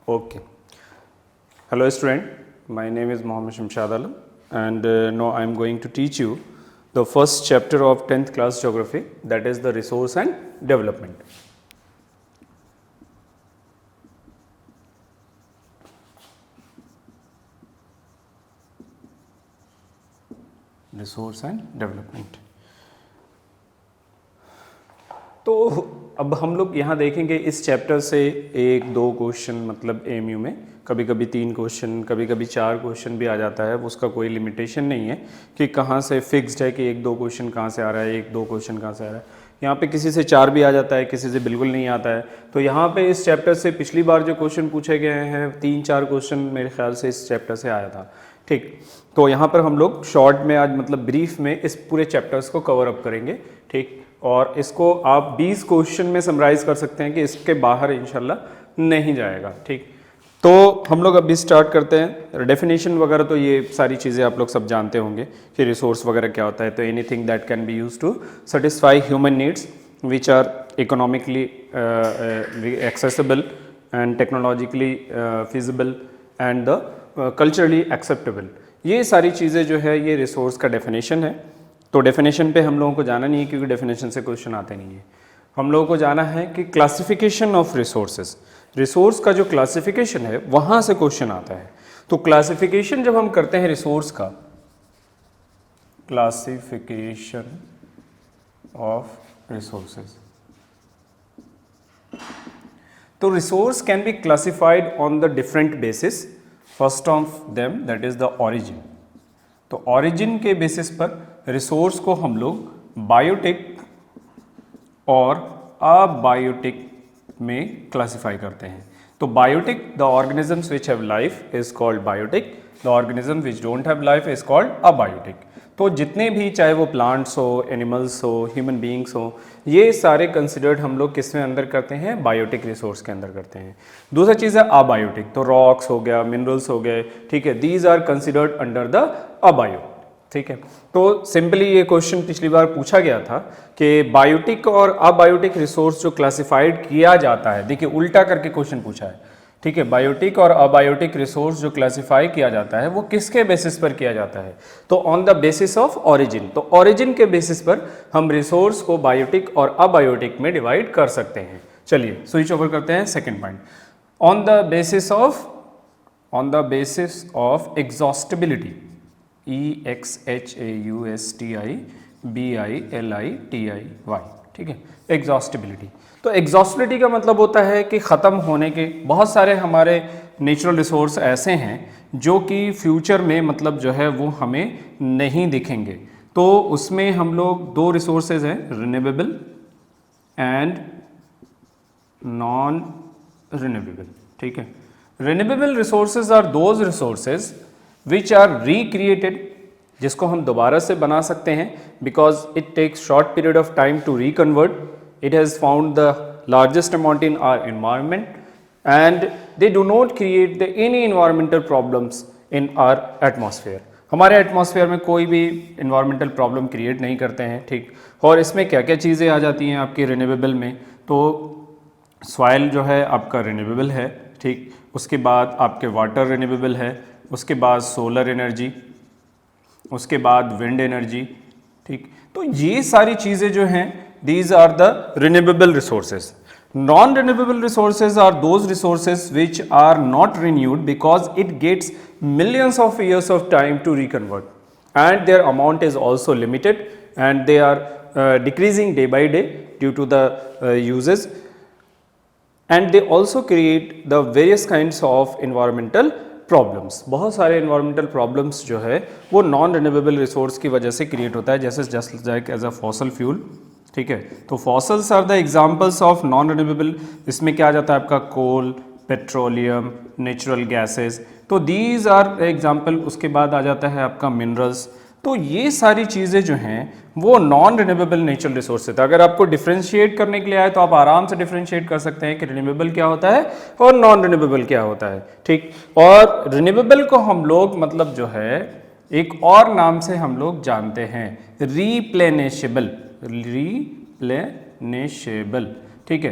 Okay. Hello student, my name is Mohammed Shamshad Alam and now I am going to teach you the first chapter of 10th class geography, that is the resource and development. Resource and development. तो अब हम लोग यहाँ देखेंगे इस chapter से एक दो क्वेश्चन, मतलब एमयू में कभी कभी 3 क्वेश्चन, कभी कभी 4 क्वेश्चन भी आ जाता है। उसका कोई लिमिटेशन नहीं है कि कहाँ से फिक्स्ड है कि 1-2 क्वेश्चन कहाँ से आ रहा है, 1-2 क्वेश्चन कहाँ से आ रहा है। यहाँ पे किसी से 4 भी आ जाता है, किसी से बिल्कुल नहीं आता है। तो यहाँ पे इस चैप्टर से पिछली बार जो क्वेश्चन पूछे गए हैं 3-4 क्वेश्चन मेरे ख्याल से इस चैप्टर से आया था। ठीक, तो यहाँ पर हम लोग शॉर्ट में आज मतलब ब्रीफ में इस पूरे चैप्टर्स को कवर अप करेंगे। ठीक, और इसको आप 20 क्वेश्चन में समराइज कर सकते हैं कि इसके बाहर इंशाल्लाह नहीं जाएगा। ठीक, तो हम लोग अभी स्टार्ट करते हैं। डेफिनेशन वगैरह तो ये सारी चीज़ें आप लोग सब जानते होंगे कि रिसोर्स वगैरह क्या होता है। तो anything that can be use to satisfy human needs which are economically accessible and technologically feasible and the culturally acceptable. ये सारी चीज़ें जो है ये रिसोर्स का डेफिनेशन है। तो डेफिनेशन पे हम लोगों को जाना नहीं है क्योंकि डेफिनेशन से क्वेश्चन आते नहीं है। हम लोगों को जाना है कि क्लासिफिकेशन ऑफ रिसोर्सेज, रिसोर्स का जो क्लासिफिकेशन है वहाँ से क्वेश्चन आता है। तो क्लासिफिकेशन जब हम करते हैं रिसोर्स का, क्लासिफिकेशन ऑफ रिसोर्सेज, तो resource can be classified on the different basis. First of them that is the origin. तो ऑरिजिन के बेसिस पर रिसोर्स को हम लोग बायोटिक और अबायोटिक में क्लासिफाई करते हैं। तो biotic, the organisms which have life is called biotic, the organism which don't have life is called abiotic. तो जितने भी, चाहे वो प्लांट्स हो, एनिमल्स हो, ह्यूमन बीइंग्स हो, ये सारे कंसिडर्ड हम लोग किस में अंदर करते हैं, बायोटिक रिसोर्स के अंदर करते हैं। दूसरा चीज़ है अबायोटिक, तो रॉक्स हो गया, मिनरल्स हो गए, ठीक है, these are considered under the अबायो। ठीक है, तो सिंपली ये क्वेश्चन पिछली बार पूछा गया था कि बायोटिक और अबायोटिक रिसोर्स जो क्लासिफाइड किया जाता है, देखिए उल्टा करके क्वेश्चन पूछा है। ठीक है, बायोटिक और अबायोटिक रिसोर्स जो क्लासिफाई किया जाता है वो किसके बेसिस पर किया जाता है, तो on the basis of origin. तो ऑरिजिन के बेसिस पर हम रिसोर्स को बायोटिक और अबायोटिक में डिवाइड कर सकते हैं। चलिए स्विच ओवर करते हैं second point, on the basis of exhaustibility, EXHAUSTIBILITI। ठीक है, एग्जॉस्टिबिलिटी। तो एग्जॉस्टिबिलिटी का मतलब होता है कि ख़त्म होने के बहुत सारे हमारे नेचुरल रिसोर्स ऐसे हैं जो कि फ्यूचर में मतलब जो है वो हमें नहीं दिखेंगे। तो उसमें हम लोग 2 रिसोर्सेज हैं, रिन्यूएबल एंड नॉन रिन्यूएबल। ठीक है, renewable resources are those resources which are recreated, जिसको हम दोबारा से बना सकते हैं because it takes short period of time to reconvert. It has found the largest amount in our environment and they do not create any environmental problems in our atmosphere. हमारे atmosphere में कोई भी environmental problem create नहीं करते हैं। ठीक, और इसमें क्या क्या चीज़ें आ जाती हैं आपकी रिन्यूएबल में, तो सॉइल जो है आपका रिन्यूएबल है। ठीक, उसके बाद आपके वाटर रिन्यूएबल है, उसके बाद सोलर एनर्जी, उसके बाद विंड एनर्जी। ठीक, तो ये सारी चीज़ें जो हैं these are the renewable resources. Non-renewable resources are those resources which are not renewed because it gets millions of years of time to reconvert and their amount is also limited and they are decreasing day by day due to the uses, and they also create the various kinds of environmental problems. बहुत सारे environmental problems जो है वो non renewable resource की वजह से create होता है, जैसे just like as a fossil fuel. ठीक है, तो fossils are the examples of non renewable. इसमें क्या आ जाता है आपका कोल, पेट्रोलियम, नेचुरल गैसेस, तो दीज आर एग्जांपल। उसके बाद आ जाता है आपका मिनरल्स। तो ये सारी चीज़ें जो हैं वो नॉन रिन्यूएबल नेचुरल रिसोर्स है। अगर आपको डिफ्रेंशिएट करने के लिए आए तो आप आराम से डिफ्रेंशिएट कर सकते हैं कि रिन्यूएबल क्या होता है और नॉन रिन्यूएबल क्या होता है। ठीक, और रिन्यूएबल को हम लोग मतलब जो है एक और नाम से हम लोग जानते हैं, रिप्लेनिशेबल। ठीक है,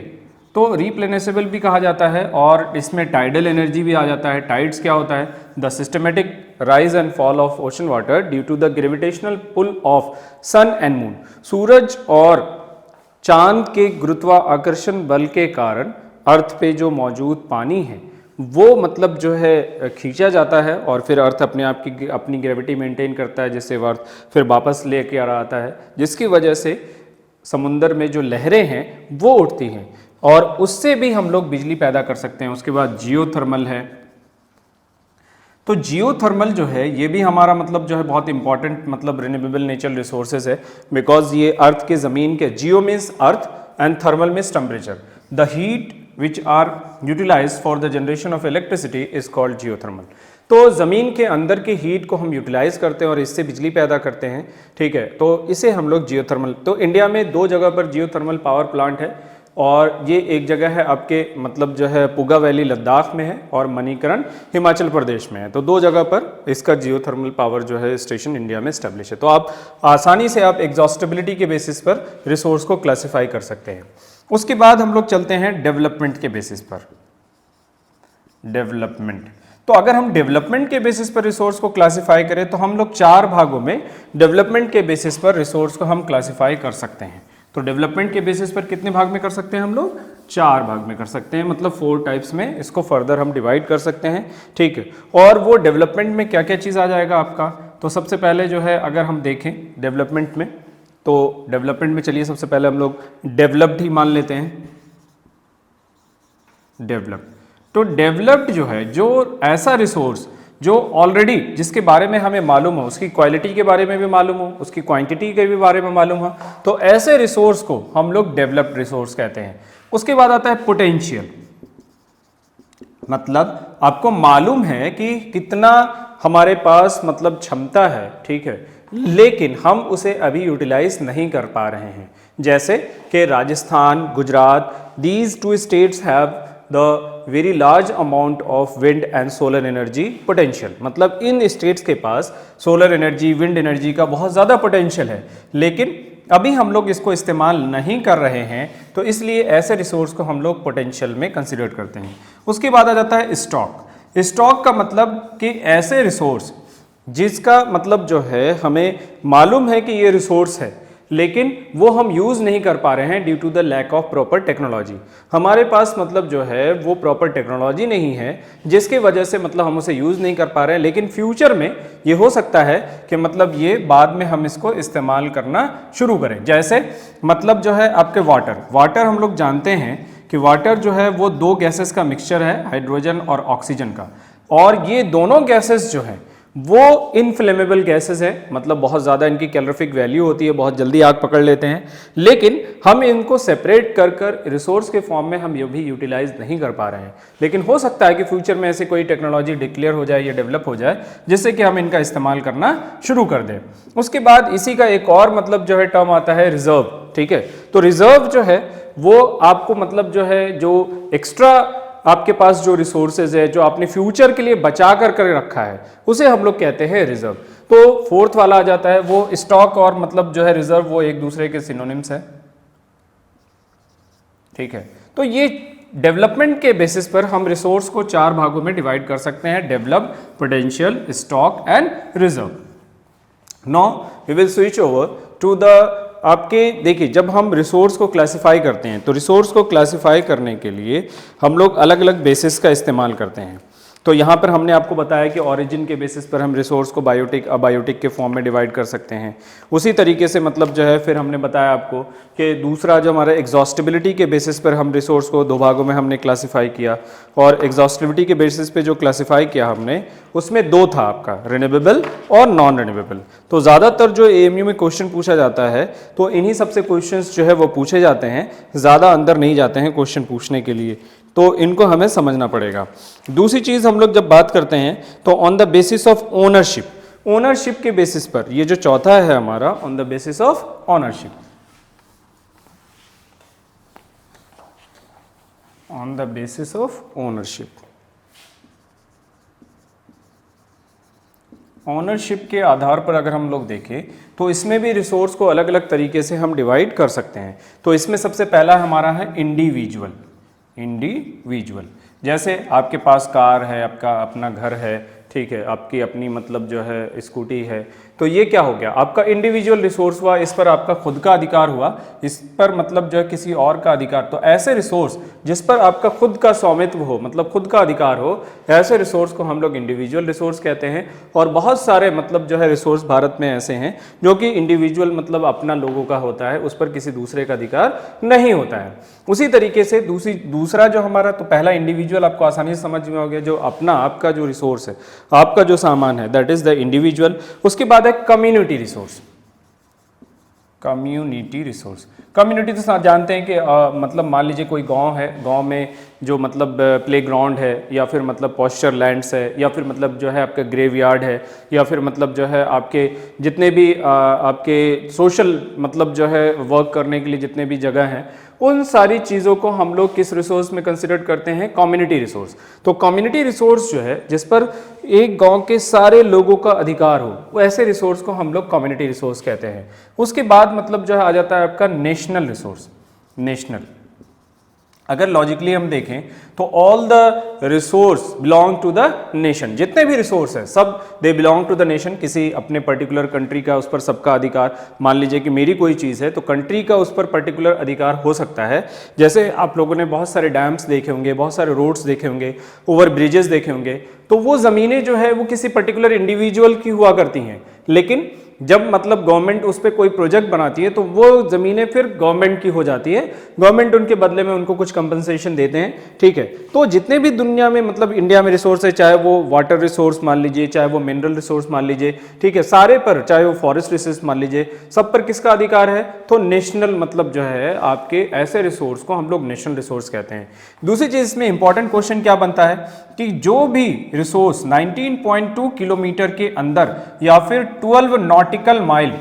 तो रिप्लेनेसेबल भी कहा जाता है और इसमें टाइडल एनर्जी भी आ जाता है। टाइड्स क्या होता है? The systematic rise and fall of ocean water due to the gravitational pull of sun and moon. सूरज और चांद के गुरुत्वाकर्षण बल के कारण अर्थ पे जो मौजूद पानी है वो मतलब जो है खींचा जाता है और फिर अर्थ अपने आप की अपनी ग्रेविटी मेंटेन करता है, जिससे अर्थ फिर वापस लेके आ रहा आता है, जिसकी वजह से समुंदर में जो लहरें हैं वो उठती हैं और उससे भी हम लोग बिजली पैदा कर सकते हैं। उसके बाद जियोथर्मल है। तो जियोथर्मल जो है ये भी हमारा मतलब जो है बहुत इंपॉर्टेंट मतलब रिन्यूएबल नेचुरल रिसोर्सेज है, बिकॉज ये अर्थ के ज़मीन के, जियो means earth and thermal means temperature, the heat which are utilized for the generation of electricity is called geothermal। तो ज़मीन के अंदर की हीट को हम यूटिलाइज करते हैं और इससे बिजली पैदा करते हैं, ठीक है। तो इसे हम लोग जियोथर्मल, तो इंडिया में 2 जगह पर जियोथर्मल पावर प्लांट है और ये एक जगह है आपके मतलब जो है पुगा वैली लद्दाख में है और मणिकरण हिमाचल प्रदेश में है। तो 2 जगह पर इसका जियोथर्मल पावर जो है स्टेशन इंडिया में स्टैब्लिश है। तो आप आसानी से आप एग्जॉस्टिबिलिटी के बेसिस पर रिसोर्स को क्लासीफाई कर सकते हैं। उसके बाद हम लोग चलते हैं डेवलपमेंट के बेसिस पर। डेवलपमेंट, तो अगर हम डेवलपमेंट के बेसिस पर रिसोर्स को क्लासिफाई करें तो हम लोग 4 भागों में डेवलपमेंट के बेसिस पर रिसोर्स को हम क्लासिफाई कर सकते हैं। तो डेवलपमेंट के बेसिस पर कितने भाग में कर सकते हैं हम लोग? 4 भाग में कर सकते हैं, मतलब 4 टाइप्स में इसको फर्दर हम डिवाइड कर सकते हैं, ठीक है। और वो डेवलपमेंट में क्या क्या चीज़ आ जाएगा आपका? तो सबसे पहले जो है अगर हम देखें डेवलपमेंट में, तो डेवलपमेंट में चलिए सबसे पहले हम लोग डेवलप्ड ही मान लेते हैं। डेवलप्ड, तो डेवलप्ड जो है जो ऐसा रिसोर्स जो ऑलरेडी जिसके बारे में हमें मालूम हो, उसकी क्वालिटी के बारे में भी मालूम हो, उसकी क्वांटिटी के भी बारे में मालूम हो, तो ऐसे रिसोर्स को हम लोग डेवलप्ड रिसोर्स कहते हैं। उसके बाद आता है पोटेंशियल, मतलब आपको मालूम है कि कितना हमारे पास मतलब क्षमता है, ठीक है, लेकिन हम उसे अभी यूटिलाइज नहीं कर पा रहे हैं। जैसे कि Rajasthan, Gujarat, these 2 states have the very large amount of wind and solar energy potential, मतलब इन स्टेट्स के पास सोलर एनर्जी, विंड एनर्जी का बहुत ज़्यादा पोटेंशियल है, लेकिन अभी हम लोग इसको इस्तेमाल नहीं कर रहे हैं, तो इसलिए ऐसे रिसोर्स को हम लोग पोटेंशियल में कंसिडर करते हैं। उसके बाद आ जाता है स्टॉक। स्टॉक का मतलब कि ऐसे रिसोर्स जिसका मतलब जो है हमें मालूम है कि ये रिसोर्स है, लेकिन वो हम यूज़ नहीं कर पा रहे हैं due to the lack of proper technology. हमारे पास मतलब जो है वो प्रॉपर टेक्नोलॉजी नहीं है, जिसके वजह से मतलब हम उसे यूज़ नहीं कर पा रहे हैं, लेकिन फ्यूचर में ये हो सकता है कि मतलब ये बाद में हम इसको इस्तेमाल करना शुरू करें। जैसे मतलब जो है आपके वाटर हम लोग जानते हैं कि वाटर जो है वो 2 गैसेस का मिक्सचर है, हाइड्रोजन और ऑक्सीजन का, और ये दोनों गैसेस जो हैं वो इनफ्लेमेबल गैसेस है, मतलब बहुत ज़्यादा इनकी कैलोरीफिक वैल्यू होती है, बहुत जल्दी आग पकड़ लेते हैं, लेकिन हम इनको सेपरेट कर रिसोर्स के फॉर्म में हम ये भी यूटिलाइज नहीं कर पा रहे हैं। लेकिन हो सकता है कि फ्यूचर में ऐसे कोई टेक्नोलॉजी डिक्लेयर हो जाए या डेवलप हो जाए जिससे कि हम इनका इस्तेमाल करना शुरू कर दें। उसके बाद इसी का एक और मतलब जो है टर्म आता है रिजर्व, ठीक है। तो रिजर्व जो है वो आपको मतलब जो है जो एक्स्ट्रा आपके पास जो रिसोर्सेज है जो आपने फ्यूचर के लिए बचा कर रखा है उसे हम लोग कहते हैं रिजर्व। तो 4th वाला आ जाता है वो स्टॉक और मतलब जो है रिजर्व वो एक दूसरे के सिनोनिम्स है, ठीक है। तो ये डेवलपमेंट के बेसिस पर हम रिसोर्स को 4 भागों में डिवाइड कर सकते हैं, develop, potential, stock and reserve. Now we will switch over to the आपके देखिए जब हम रिसोर्स को क्लासिफाई करते हैं तो रिसोर्स को क्लासिफाई करने के लिए हम लोग अलग अलग बेसिस का इस्तेमाल करते हैं। तो यहाँ पर हमने आपको बताया कि ऑरिजिन के बेसिस पर हम रिसोर्स को बायोटिक, अबायोटिक के फॉर्म में डिवाइड कर सकते हैं। उसी तरीके से मतलब जो है फिर हमने बताया आपको कि दूसरा जो हमारा एग्जॉस्टिबिलिटी के बेसिस पर हम रिसोर्स को 2 भागों में हमने क्लासिफाई किया, और एग्जॉस्टिबिलिटी के बेसिस पे जो क्लासिफाई किया हमने उसमें 2 था आपका, रिन्यूएबल और नॉन रिन्यूएबल। तो ज़्यादातर जो AMU में क्वेश्चन पूछा जाता है तो इन्हीं सबसे क्वेश्चंस जो है वो पूछे जाते हैं, ज़्यादा अंदर नहीं जाते हैं क्वेश्चन पूछने के लिए, तो इनको हमें समझना पड़ेगा। दूसरी चीज़ हम लोग जब बात करते हैं तो on the basis of ownership, ownership के बेसिस पर, ये जो चौथा है हमारा on the basis of ownership, on the basis of ownership. Ownership के आधार पर अगर हम लोग देखें तो इसमें भी रिसोर्स को अलग अलग तरीके से हम डिवाइड कर सकते हैं। तो इसमें सबसे पहला हमारा है इंडिविजुअल, इंडिविजुअल। जैसे आपके पास कार है, आपका अपना घर है, ठीक है, आपकी अपनी मतलब जो है स्कूटी है, तो ये क्या हो गया, आपका इंडिविजुअल रिसोर्स हुआ, इस पर आपका खुद का अधिकार हुआ, इस पर मतलब जो है किसी और का अधिकार। तो ऐसे रिसोर्स जिस पर आपका खुद का स्वामित्व हो, मतलब खुद का अधिकार हो, ऐसे रिसोर्स को हम लोग इंडिविजुअल रिसोर्स कहते हैं। और बहुत सारे मतलब जो है रिसोर्स भारत में ऐसे हैं जो कि इंडिविजुअल मतलब अपना लोगों का होता है, उस पर किसी दूसरे का अधिकार नहीं होता है। उसी तरीके से दूसरा जो हमारा, तो पहला इंडिविजुअल आपको आसानी से समझ में हो गया, जो अपना आपका जो रिसोर्स है, आपका जो सामान है, दैट इज द इंडिविजुअल। उसके बाद है community resource. Community resource, community तो जानते हैं कि मतलब मान लीजिए कोई गांव है, गांव में जो मतलब प्लेग्राउंड है, या फिर मतलब पॉस्चर लैंड्स है, या फिर मतलब जो है आपका ग्रेवयार्ड है, या फिर मतलब जो है आपके जितने भी आपके सोशल मतलब जो है वर्क करने के लिए जितने भी जगह हैं, उन सारी चीज़ों को हम लोग किस रिसोर्स में कंसिडर करते हैं, कम्युनिटी रिसोर्स। तो कम्युनिटी रिसोर्स जो है जिस पर एक गांव के सारे लोगों का अधिकार हो, वो ऐसे रिसोर्स को हम लोग कम्युनिटी रिसोर्स कहते हैं। उसके बाद मतलब जो है आ जाता है आपका नेशनल रिसोर्स। नेशनल, अगर लॉजिकली हम देखें तो all the resource belong to the nation, जितने भी रिसोर्स है सब they belong to the nation, किसी अपने पर्टिकुलर कंट्री का उस पर सबका अधिकार। मान लीजिए कि मेरी कोई चीज़ है तो कंट्री का उस पर पर्टिकुलर अधिकार हो सकता है। जैसे आप लोगों ने बहुत सारे डैम्स देखे होंगे, बहुत सारे रोड्स देखे होंगे, ओवर ब्रिजेस देखे होंगे, तो वो ज़मीनें जो है वो किसी पर्टिकुलर इंडिविजुअल की हुआ करती हैं, लेकिन जब मतलब गवर्नमेंट उस पर कोई प्रोजेक्ट बनाती है तो वो ज़मीनें फिर गवर्नमेंट की हो जाती है, गवर्नमेंट उनके बदले में उनको कुछ कंपनसेशन देते हैं, ठीक है। तो जितने भी दुनिया में मतलब इंडिया में रिसोर्स है, चाहे वो वाटर रिसोर्स मान लीजिए, चाहे वो मिनरल रिसोर्स मान लीजिए, ठीक है, सारे पर, चाहे वो फॉरेस्ट रिसोर्स मान लीजिए, सब पर किसका अधिकार है, तो नेशनल मतलब जो है आपके ऐसे रिसोर्स को हम लोग नेशनल रिसोर्स कहते हैं। दूसरी चीज़ इसमें इंपॉर्टेंट क्वेश्चन क्या बनता है कि जो भी रिसोर्स 19.2 किलोमीटर के अंदर या फिर 12 नॉटिकल माइल,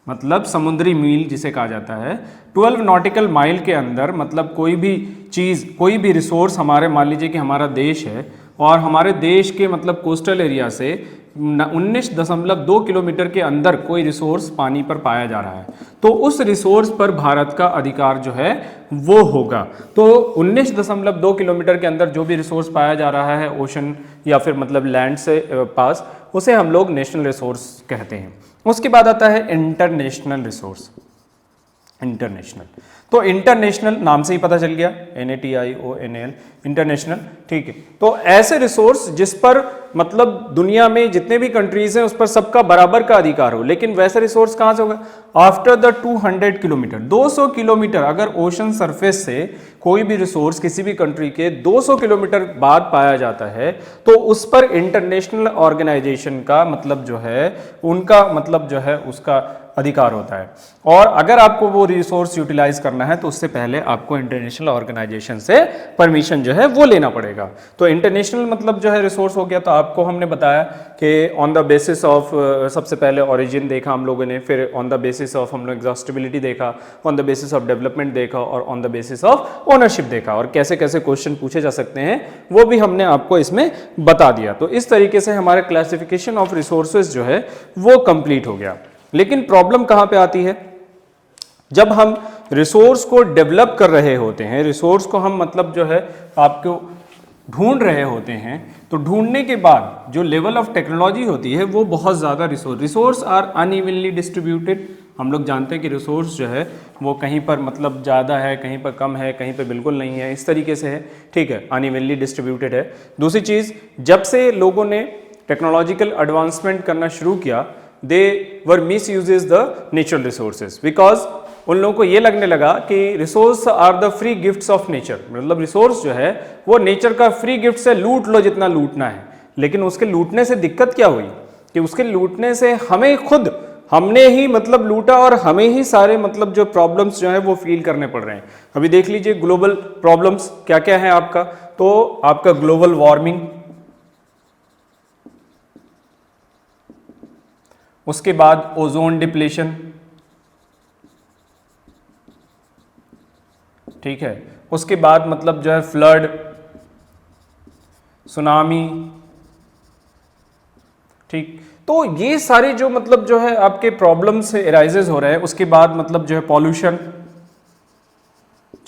मतलब समुद्री मील जिसे कहा जाता है, 12 नॉटिकल माइल के अंदर मतलब कोई भी चीज़, कोई भी रिसोर्स हमारे, मान लीजिए कि हमारा देश है और हमारे देश के मतलब कोस्टल एरिया से 19.2 किलोमीटर के अंदर कोई रिसोर्स पानी पर पाया जा रहा है, तो उस रिसोर्स पर भारत का अधिकार जो है वो होगा। तो 19.2 किलोमीटर के अंदर जो भी रिसोर्स पाया जा रहा है ओशन या फिर मतलब लैंड से पास, उसे हम लोग नेशनल रिसोर्स कहते हैं। उसके बाद आता है इंटरनेशनल रिसोर्स। इंटरनेशनल, तो इंटरनेशनल नाम से ही पता चल गया, NATIONAL, इंटरनेशनल, ठीक है। तो ऐसे रिसोर्स जिस पर मतलब दुनिया में जितने भी कंट्रीज हैं उस पर सबका बराबर का अधिकार हो, लेकिन वैसे रिसोर्स कहां से होगा, आफ्टर द 200 किलोमीटर, 200 किलोमीटर अगर ओशन सरफेस से कोई भी रिसोर्स किसी भी कंट्री के 200 किलोमीटर बाद पाया जाता है, तो उस पर इंटरनेशनल ऑर्गेनाइजेशन का मतलब जो है, उनका मतलब जो है उसका अधिकार होता है। और अगर आपको वो रिसोर्स यूटिलाइज करना है तो उससे पहले आपको इंटरनेशनल ऑर्गेनाइजेशन से परमिशन जो है वो लेना पड़ेगा। तो इंटरनेशनल मतलब जो है रिसोर्स हो गया, तो आपको हमने बताया कि ऑन द बेसिस ऑफ, सबसे पहले ओरिजिन देखा हम लोगों ने, फिर ऑन द बेसिस ऑफ हम लोग एग्जॉस्टिबिलिटी देखा, on the basis of development देखा, और on the basis of ownership देखा, और कैसे कैसे क्वेश्चन पूछे जा सकते हैं वो भी हमने आपको इसमें बता दिया। तो इस तरीके से हमारे क्लासिफिकेशन ऑफ रिसोर्सेज जो है वो कंप्लीट हो गया। लेकिन प्रॉब्लम कहां पे आती है, जब हम रिसोर्स को डेवलप कर रहे होते हैं, रिसोर्स को हम मतलब जो है आपको ढूंढ रहे होते हैं, तो ढूंढने के बाद जो लेवल ऑफ टेक्नोलॉजी होती है वो बहुत ज़्यादा रिसोर्स आर अनइवनली डिस्ट्रीब्यूटेड। हम लोग जानते हैं कि रिसोर्स जो है वो कहीं पर मतलब ज़्यादा है, कहीं पर कम है, कहीं पर बिल्कुल नहीं है, इस तरीके से है, ठीक है, अनइवनली डिस्ट्रीब्यूटेड है। दूसरी चीज़, जब से लोगों ने टेक्नोलॉजिकल एडवांसमेंट करना शुरू किया, they were misuses the natural resources because उन लोगों को ये लगने लगा कि resource are the free gifts of nature, मतलब रिसोर्स जो है वो नेचर का फ्री गिफ्ट से लूट लो जितना लूटना है। लेकिन उसके लूटने से दिक्कत क्या हुई कि उसके लूटने से हमें खुद, हमने ही मतलब लूटा और हमें ही सारे मतलब जो प्रॉब्लम्स जो है वो फील करने पड़ रहे हैं। अभी देख लीजिए ग्लोबल प्रॉब्लम्स क्या क्या है आपका, तो आपका ग्लोबल वार्मिंग, उसके बाद ओजोन डिप्लेशन, ठीक है, उसके बाद मतलब जो है फ्लड, सुनामी, ठीक। तो ये सारे जो मतलब जो है आपके प्रॉब्लम्स एराइजेज हो रहे हैं। उसके बाद मतलब जो है पॉल्यूशन,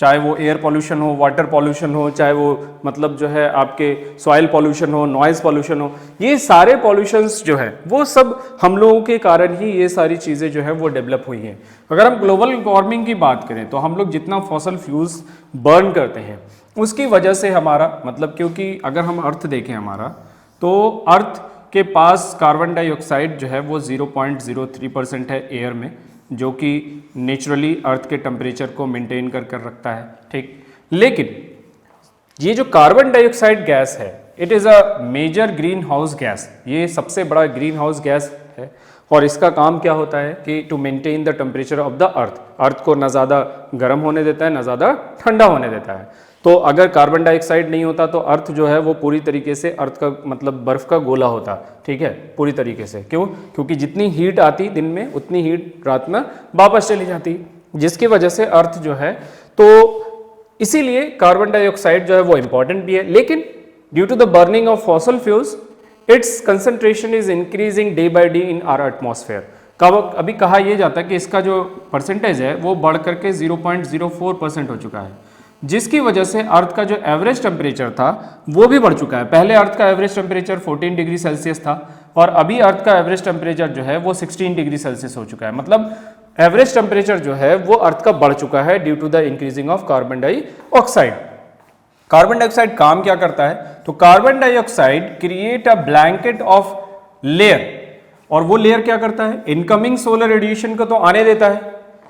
चाहे वो एयर पॉल्यूशन हो, वाटर पॉल्यूशन हो, चाहे वो मतलब जो है आपके सॉइल पॉल्यूशन हो, नॉइज पॉल्यूशन हो, ये सारे पॉल्यूशंस जो है वो सब हम लोगों के कारण ही ये सारी चीज़ें जो है वो डेवलप हुई हैं। अगर हम ग्लोबल वार्मिंग की बात करें तो हम लोग जितना फॉसल फ्यूल्स बर्न करते हैं उसकी वजह से हमारा मतलब, क्योंकि अगर हम अर्थ देखें हमारा, तो अर्थ के पास कार्बन डाइऑक्साइड जो है वो 0.03% है एयर में, जो कि नेचुरली अर्थ के टेम्परेचर को मेंटेन कर रखता है, ठीक। लेकिन ये जो कार्बन डाइऑक्साइड गैस है, it is a major greenhouse gas, ये सबसे बड़ा ग्रीन हाउस गैस है। और इसका काम क्या होता है कि to maintain the temperature of the earth, earth को ना ज़्यादा गर्म होने देता है ना ज़्यादा ठंडा होने देता है। तो अगर कार्बन डाइऑक्साइड नहीं होता तो अर्थ जो है वो पूरी तरीके से अर्थ का मतलब बर्फ का गोला होता, ठीक है, पूरी तरीके से। क्यों? क्योंकि जितनी हीट आती दिन में उतनी हीट रात में वापस चली जाती, जिसकी वजह से अर्थ जो है, तो इसीलिए कार्बन डाइऑक्साइड जो है वो इंपॉर्टेंट भी है। लेकिन due to the burning of fossil fuels its concentration is increasing day by day in our atmosphere. अभी कहा यह जाता है कि इसका जो परसेंटेज है वो बढ़ करके 0.04% हो चुका है, जिसकी वजह से अर्थ का जो एवरेज टेम्परेचर था वो भी बढ़ चुका है। पहले अर्थ का एवरेज टेम्परेचर 14 डिग्री सेल्सियस था और अभी अर्थ का एवरेज टेम्परेचर जो है वो 16 डिग्री सेल्सियस हो चुका है। मतलब एवरेज टेम्परेचर जो है वो अर्थ का बढ़ चुका है due to the increasing of carbon dioxide. Carbon dioxide काम क्या करता है? तो carbon dioxide create a blanket of layer, और वो लेयर क्या करता है? इनकमिंग सोलर रेडिएशन को तो आने देता है,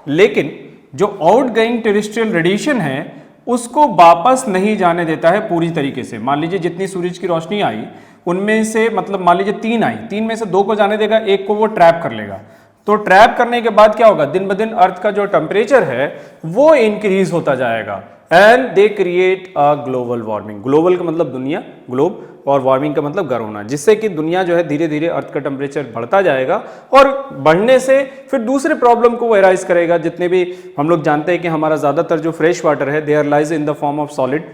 लेकिन जो आउटगोइंग टेरेस्ट्रियल रेडिएशन है उसको वापस नहीं जाने देता है पूरी तरीके से। मान लीजिए जितनी सूरज की रोशनी आई उनमें से मतलब मान लीजिए 3 आई, 3 में से 2 को जाने देगा, 1 को वो ट्रैप कर लेगा। तो ट्रैप करने के बाद क्या होगा? दिन ब दिन अर्थ का जो टेम्परेचर है वो इंक्रीज होता जाएगा and they create a global warming. Global का मतलब दुनिया, ग्लोब, और वार्मिंग का मतलब गर्म होना, जिससे कि दुनिया जो है धीरे धीरे अर्थ का टेम्परेचर बढ़ता जाएगा और बढ़ने से फिर दूसरे प्रॉब्लम को वो एराइज करेगा। जितने भी हम लोग जानते हैं कि हमारा ज़्यादातर जो फ्रेश वाटर है there lies in the form of solid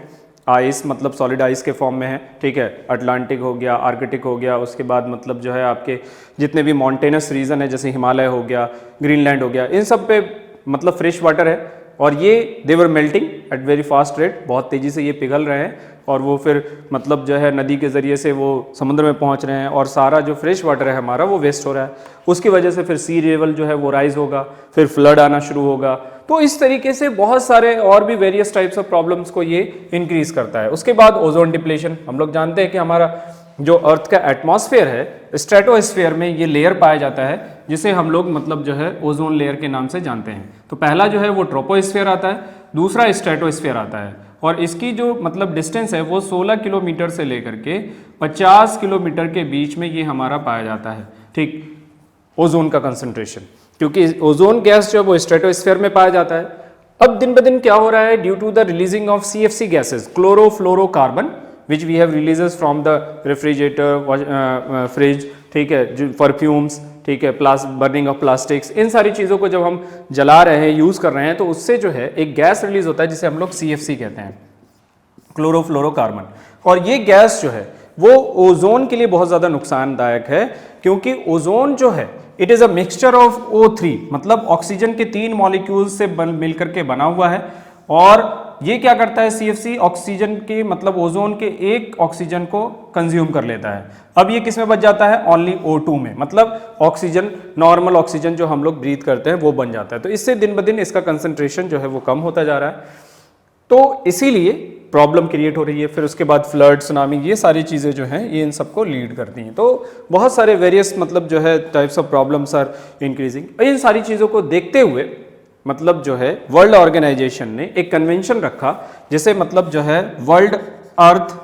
ice, मतलब सॉलिड आइस के फॉर्म में है, ठीक है। अटलांटिक हो गया, आर्कटिक हो गया, उसके बाद मतलब जो है आपके जितने भी माउंटेनस रीजन है जैसे हिमालय हो गया, ग्रीनलैंड हो गया, इन सब पे मतलब फ्रेश वाटर है। और ये they're melting at very fast rate, बहुत तेज़ी से ये पिघल रहे हैं और वो फिर मतलब जो है नदी के ज़रिए से वो समुद्र में पहुंच रहे हैं और सारा जो फ्रेश वाटर है हमारा वो वेस्ट हो रहा है। उसकी वजह से फिर सी लेवल जो है वो राइज होगा, फिर फ्लड आना शुरू होगा। तो इस तरीके से बहुत सारे और भी वेरियस टाइप्स ऑफ प्रॉब्लम्स को ये इंक्रीज करता है। उसके बाद ओजोन डिप्लेशन, हम लोग जानते हैं कि हमारा जो अर्थ का एटमॉस्फेयर है, स्ट्रेटोस्फेयर में ये लेयर पाया जाता है जिसे हम लोग मतलब जो है ओजोन लेयर के नाम से जानते हैं। तो पहला जो है वो ट्रोपोस्फेयर आता है, दूसरा स्ट्रेटोस्फेयर आता है, और इसकी जो मतलब डिस्टेंस है वो 16 किलोमीटर से लेकर के 50 किलोमीटर के बीच में ये हमारा पाया जाता है, ठीक, ओजोन का कंसंट्रेशन। क्योंकि ओजोन गैस जो है वो स्ट्रेटोस्फेयर में पाया जाता है। अब दिन ब दिन क्या हो रहा है? Due to the releasing of CFC gases, chlorofluorocarbon, which we have releases from the refrigerator, fridge, ठीक है, जो परफ्यूम्स, ठीक है, बर्निंग ऑफ प्लास्टिक्स, इन सारी चीज़ों को जब हम जला रहे हैं, यूज़ कर रहे हैं, तो उससे जो है एक गैस रिलीज होता है जिसे हम लोग CFC कहते हैं, क्लोरोफ्लोरोकार्बन। और ये गैस जो है वो ओजोन के लिए बहुत ज़्यादा नुकसानदायक है, क्योंकि ओजोन जो है it is a mixture of O3, मतलब ऑक्सीजन के 3 मॉलिक्यूल्स से मिलकर के बना हुआ है। और ये क्या करता है? CFC ऑक्सीजन के मतलब ओजोन के एक ऑक्सीजन को कंज्यूम कर लेता है। अब ये किस में बच जाता है? ओनली O2 में, मतलब ऑक्सीजन, नॉर्मल ऑक्सीजन जो हम लोग ब्रीथ करते हैं वो बन जाता है। तो इससे दिन ब दिन इसका कंसंट्रेशन जो है वो कम होता जा रहा है, तो इसीलिए प्रॉब्लम क्रिएट हो रही है। फिर उसके बाद फ्लड, सुनामी, ये सारी चीज़ें जो हैं ये इन सबको लीड करती हैं। तो बहुत सारे वेरियस मतलब जो है types of problems are increasing. इन सारी चीज़ों को देखते हुए मतलब जो है वर्ल्ड ऑर्गेनाइजेशन ने एक कन्वेंशन रखा जिसे मतलब जो है वर्ल्ड अर्थ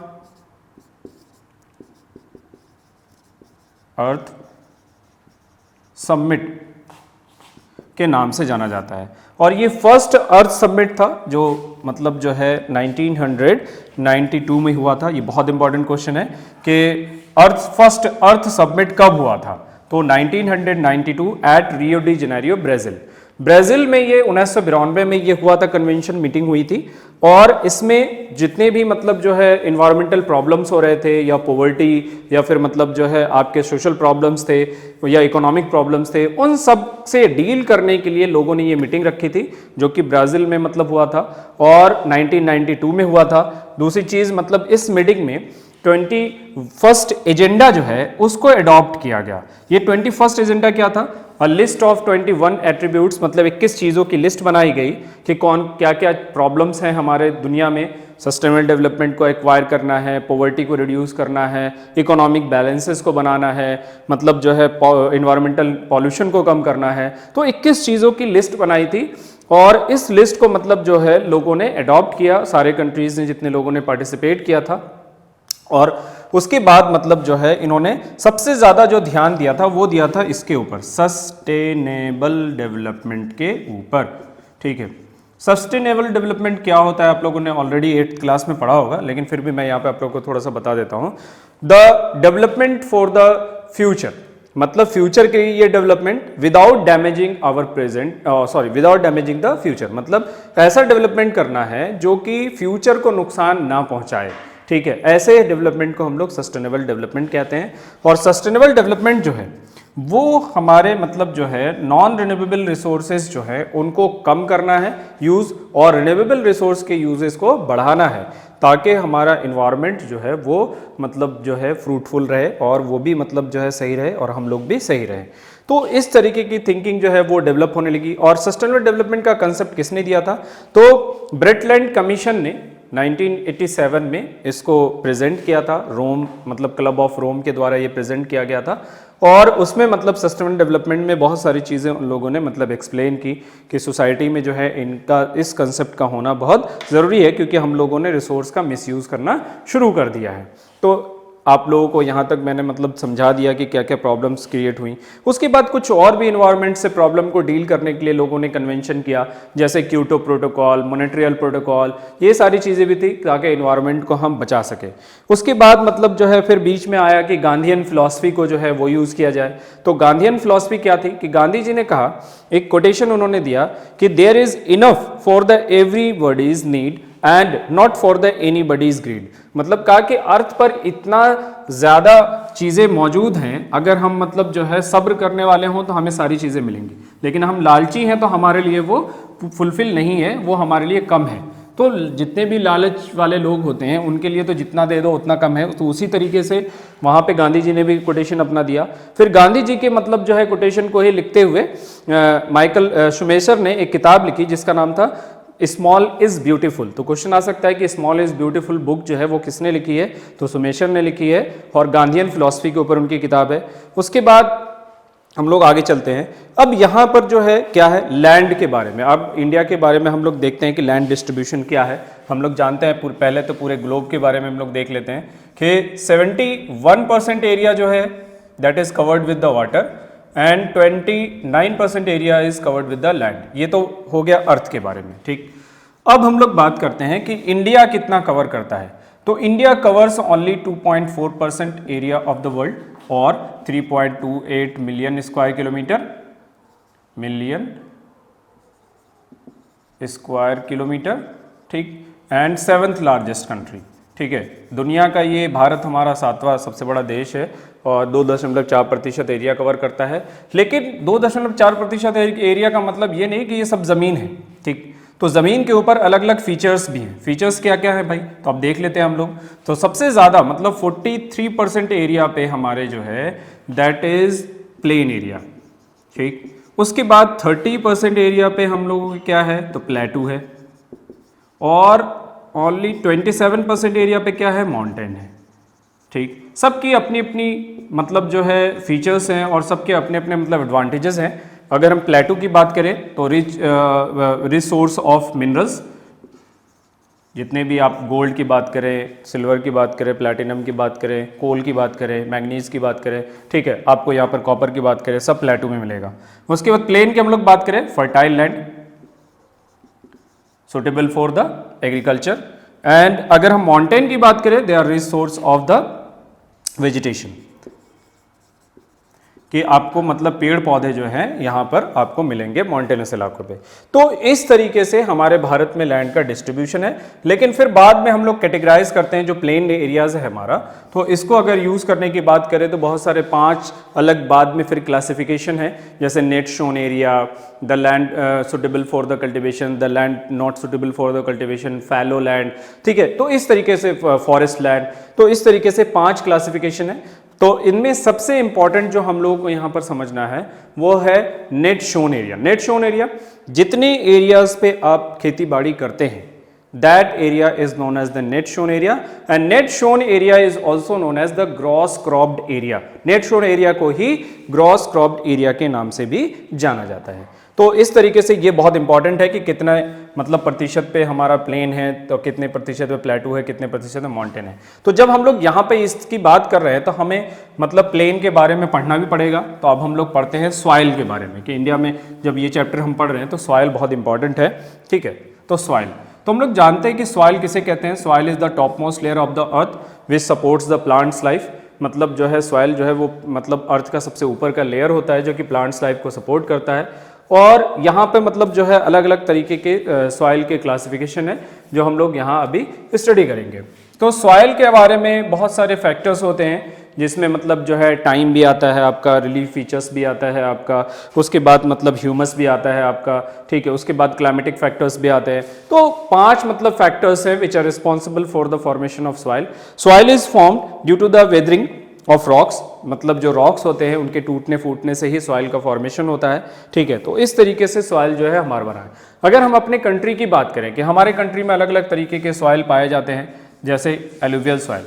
समिट के नाम से जाना जाता है। और ये फर्स्ट अर्थ समिट था जो मतलब जो है 1992 में हुआ था। ये बहुत इंपॉर्टेंट क्वेश्चन है कि फर्स्ट अर्थ समिट कब हुआ था? तो 1992 at Rio de Janeiro, Brazil में ये 1992 में ये हुआ था, कन्वेंशन मीटिंग हुई थी। और इसमें जितने भी मतलब जो है इन्वायरमेंटल प्रॉब्लम्स हो रहे थे या पॉवर्टी या फिर मतलब जो है आपके सोशल प्रॉब्लम्स थे या इकोनॉमिक प्रॉब्लम्स थे, उन सब से डील करने के लिए लोगों ने ये मीटिंग रखी थी जो कि ब्राज़ील में मतलब हुआ था और 1992 में हुआ था। दूसरी चीज़ मतलब इस मीटिंग में 21st एजेंडा जो है उसको अडॉप्ट किया गया। ये 21st एजेंडा क्या था? अ लिस्ट ऑफ 21 एट्रीब्यूट्स, मतलब 21 चीज़ों की लिस्ट बनाई गई कि कौन क्या क्या प्रॉब्लम्स हैं हमारे दुनिया में। सस्टेनेबल डेवलपमेंट को एक्वायर करना है, पॉवर्टी को रिड्यूस करना है, इकोनॉमिक बैलेंसेस को बनाना है, मतलब जो है इन्वायरमेंटल पॉल्यूशन को कम करना है। तो 21 चीज़ों की लिस्ट बनाई थी और इस लिस्ट को मतलब जो है लोगों ने अडॉप्ट किया, सारे कंट्रीज़ ने जितने लोगों ने पार्टिसिपेट किया था। और उसके बाद मतलब जो है इन्होंने सबसे ज़्यादा जो ध्यान दिया था वो दिया था इसके ऊपर, सस्टेनेबल डेवलपमेंट के ऊपर। ठीक है, सस्टेनेबल डेवलपमेंट क्या होता है आप लोगों ने ऑलरेडी 8th क्लास में पढ़ा होगा, लेकिन फिर भी मैं यहाँ पे आप लोगों को थोड़ा सा बता देता हूँ। The development for the future, मतलब फ्यूचर के लिए ये development without damaging our present, without damaging the future, मतलब ऐसा डेवलपमेंट करना है जो कि फ्यूचर को नुकसान ना पहुंचाए। ठीक है, ऐसे डेवलपमेंट को हम लोग सस्टेनेबल डेवलपमेंट कहते हैं। और सस्टेनेबल डेवलपमेंट जो है वो हमारे मतलब जो है नॉन रिन्यूएबल रिसोर्सेज जो है उनको कम करना है यूज़, और रिन्यूएबल रिसोर्स के यूजेस को बढ़ाना है ताकि हमारा इन्वायरमेंट जो है वो मतलब जो है फ्रूटफुल रहे और वो भी मतलब जो है सही रहे और हम लोग भी सही रहे। तो इस तरीके की थिंकिंग जो है वो डेवलप होने लगी। और सस्टेनेबल डेवलपमेंट का कंसेप्ट किसने दिया था? तो ब्रेटलैंड कमीशन ने 1987 में इसको प्रेजेंट किया था, रोम मतलब क्लब ऑफ रोम के द्वारा ये प्रेजेंट किया गया था। और उसमें मतलब सस्टेनेबल डेवलपमेंट में बहुत सारी चीज़ें उन लोगों ने मतलब एक्सप्लेन की कि सोसाइटी में जो है इनका इस कंसेप्ट का होना बहुत ज़रूरी है क्योंकि हम लोगों ने रिसोर्स का मिसयूज़ करना शुरू कर दिया है। तो आप लोगों को यहाँ तक मैंने मतलब समझा दिया कि क्या क्या प्रॉब्लम्स क्रिएट हुई। उसके बाद कुछ और भी इन्वायरमेंट से प्रॉब्लम को डील करने के लिए लोगों ने कन्वेंशन किया, जैसे क्योटो प्रोटोकॉल, मॉन्ट्रियल प्रोटोकॉल, ये सारी चीज़ें भी थी ताकि इन्वायरमेंट को हम बचा सके। उसके बाद मतलब जो है फिर बीच में आया कि गांधीयन फिलॉसफी को जो है वो यूज़ किया जाए। तो गांधीयन फिलॉसफी क्या थी कि गांधी जी ने कहा, एक कोटेशन उन्होंने दिया कि there is enough for the everybody's need and not for the anybody's greed, मतलब कहा कि अर्थ पर इतना ज़्यादा चीज़ें मौजूद हैं, अगर हम मतलब जो है सब्र करने वाले हों तो हमें सारी चीज़ें मिलेंगी, लेकिन हम लालची हैं तो हमारे लिए वो फुलफिल नहीं है, वो हमारे लिए कम है। तो जितने भी लालच वाले लोग होते हैं उनके लिए तो जितना दे दो उतना कम है। तो उसी तरीके से वहाँ पे गांधी जी ने भी कोटेशन अपना दिया। फिर गांधी जी के मतलब जो है कोटेशन को ही लिखते हुए माइकल शुमेशर ने एक किताब लिखी जिसका नाम था स्मॉल इज ब्यूटीफुल। तो क्वेश्चन आ सकता है कि स्मॉल इज ब्यूटीफुल बुक जो है वो किसने लिखी है? तो शुमेशर ने लिखी है और गांधीयन फिलॉसफी के ऊपर उनकी किताब है। उसके बाद हम लोग आगे चलते हैं। अब यहाँ पर जो है क्या है, लैंड के बारे में। अब इंडिया के बारे में हम लोग देखते हैं कि लैंड डिस्ट्रीब्यूशन क्या है। हम लोग जानते हैं पहले तो पूरे ग्लोब के बारे में हम लोग देख लेते हैं कि 71% एरिया जो है that is covered with the water and 29% area is covered with the land. ये तो हो गया अर्थ के बारे में। ठीक, अब हम लोग बात करते हैं कि इंडिया कितना कवर करता है। तो India covers only 2.4% area of the world और 3.28 मिलियन स्क्वायर किलोमीटर, ठीक, एंड 7th लार्जेस्ट कंट्री। ठीक है, दुनिया का ये भारत हमारा 7वां सबसे बड़ा देश है और 2.4% एरिया कवर करता है। लेकिन 2.4% एरिया का मतलब ये नहीं कि ये सब ज़मीन है। ठीक, तो ज़मीन के ऊपर अलग अलग फीचर्स भी हैं। फीचर्स क्या क्या है भाई, तो अब देख लेते हैं हम लोग। तो सबसे ज़्यादा मतलब 43% एरिया पे हमारे जो है दैट इज़ प्लेन एरिया। ठीक, उसके बाद 30% एरिया पे हम लोगों को क्या है, तो प्लेटू है, और ओनली 27% एरिया पे क्या है, माउंटेन है। ठीक, सबकी अपनी अपनी मतलब जो है फीचर्स हैं और सबके अपने अपने मतलब एडवांटेजेस हैं। अगर हम प्लेटू की बात करें तो रिच सोर्स ऑफ मिनरल्स, जितने भी आप गोल्ड की बात करें, सिल्वर की बात करें, प्लैटिनम की बात करें, कोल की बात करें, मैग्नीज की बात करें, ठीक है, आपको यहाँ पर कॉपर की बात करें, सब प्लेटू में मिलेगा। उसके बाद प्लेन की हम लोग बात करें, fertile land suitable for the agriculture. And अगर हम माउंटेन की बात करें, they are rich source of the vegetation, कि आपको मतलब पेड़ पौधे जो हैं यहाँ पर आपको मिलेंगे मॉन्टेनस इलाकों पे। तो इस तरीके से हमारे भारत में लैंड का डिस्ट्रीब्यूशन है। लेकिन फिर बाद में हम लोग कैटेगराइज करते हैं जो प्लेन एरियाज है हमारा, तो इसको अगर यूज करने की बात करें तो बहुत सारे 5 अलग बाद में फिर क्लासिफिकेशन है, जैसे net shown area, the land suitable for the cultivation, the land not suitable for the cultivation, fallow land, ठीक है। तो इस तरीके से फॉरेस्ट लैंड, तो इस तरीके से 5 क्लासिफिकेशन है। तो इनमें सबसे इंपॉर्टेंट जो हम लोगों को यहां पर समझना है वो है net shown area. Net shown area, जितने एरियाज पे आप खेती बाड़ी करते हैं, that area is known as the net shown area, and net shown area is also known as the gross cropped area। net shown area को ही gross cropped area के नाम से भी जाना जाता है। तो इस तरीके से ये बहुत इंपॉर्टेंट है कि कितना मतलब प्रतिशत पे हमारा प्लेन है, तो कितने प्रतिशत पे प्लेटू है, कितने प्रतिशत पे माउंटेन है। तो जब हम लोग यहाँ पे इसकी बात कर रहे हैं तो हमें मतलब प्लेन के बारे में पढ़ना भी पड़ेगा। तो अब हम लोग पढ़ते हैं सॉइल के बारे में, कि इंडिया में जब ये चैप्टर हम पढ़ रहे हैं तो सॉइल बहुत इंपॉर्टेंट है, ठीक है। तो सॉइल, तो हम लोग जानते हैं कि सॉइल किसे कहते हैं। Soil is the top most layer of the earth which supports the plants life. मतलब जो है सॉइल जो है वो मतलब अर्थ का सबसे ऊपर का लेयर होता है जो कि प्लांट्स लाइफ को सपोर्ट करता है। और यहाँ पे मतलब जो है अलग अलग तरीके के सॉइल के क्लासिफिकेशन है जो हम लोग यहाँ अभी स्टडी करेंगे। तो सॉइल के बारे में बहुत सारे फैक्टर्स होते हैं, जिसमें मतलब जो है टाइम भी आता है आपका, रिलीफ फीचर्स भी आता है आपका, उसके बाद मतलब ह्यूमस भी आता है आपका, ठीक है। उसके बाद क्लाइमेटिक फैक्टर्स भी आते हैं। तो 5 मतलब फैक्टर्स हैं which are responsible for the formation of soil. Soil is formed due to the weathering of rocks, मतलब जो रॉक्स होते हैं उनके टूटने फूटने से ही सॉइल का फॉर्मेशन होता है, ठीक है। तो इस तरीके से सॉइल जो है हमारा बना है। अगर हम अपने कंट्री की बात करें कि हमारे कंट्री में अलग अलग तरीके के सॉइल पाए जाते हैं, जैसे एलुवियल सॉइल,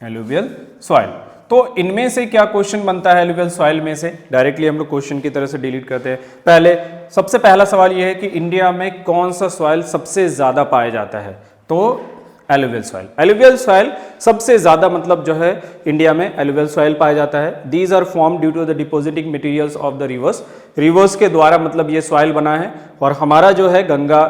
एलुवियल सॉइल। तो इनमें से क्या क्वेश्चन बनता है एलुवियल सॉइल में से, डायरेक्टली हम लोग क्वेश्चन की तरह से डिलीट करते हैं। पहले सबसे पहला सवाल यह है कि इंडिया में कौन सा सॉइल सबसे ज्यादा पाया जाता है, तो एलुवियल सॉइल। एलुवियल सॉइल सबसे ज्यादा मतलब जो है इंडिया में एलुवियल सॉइल पाया जाता है। These are form due to the depositing materials of the rivers. Rivers के द्वारा मतलब ये सॉइल बना है। और हमारा जो है गंगा,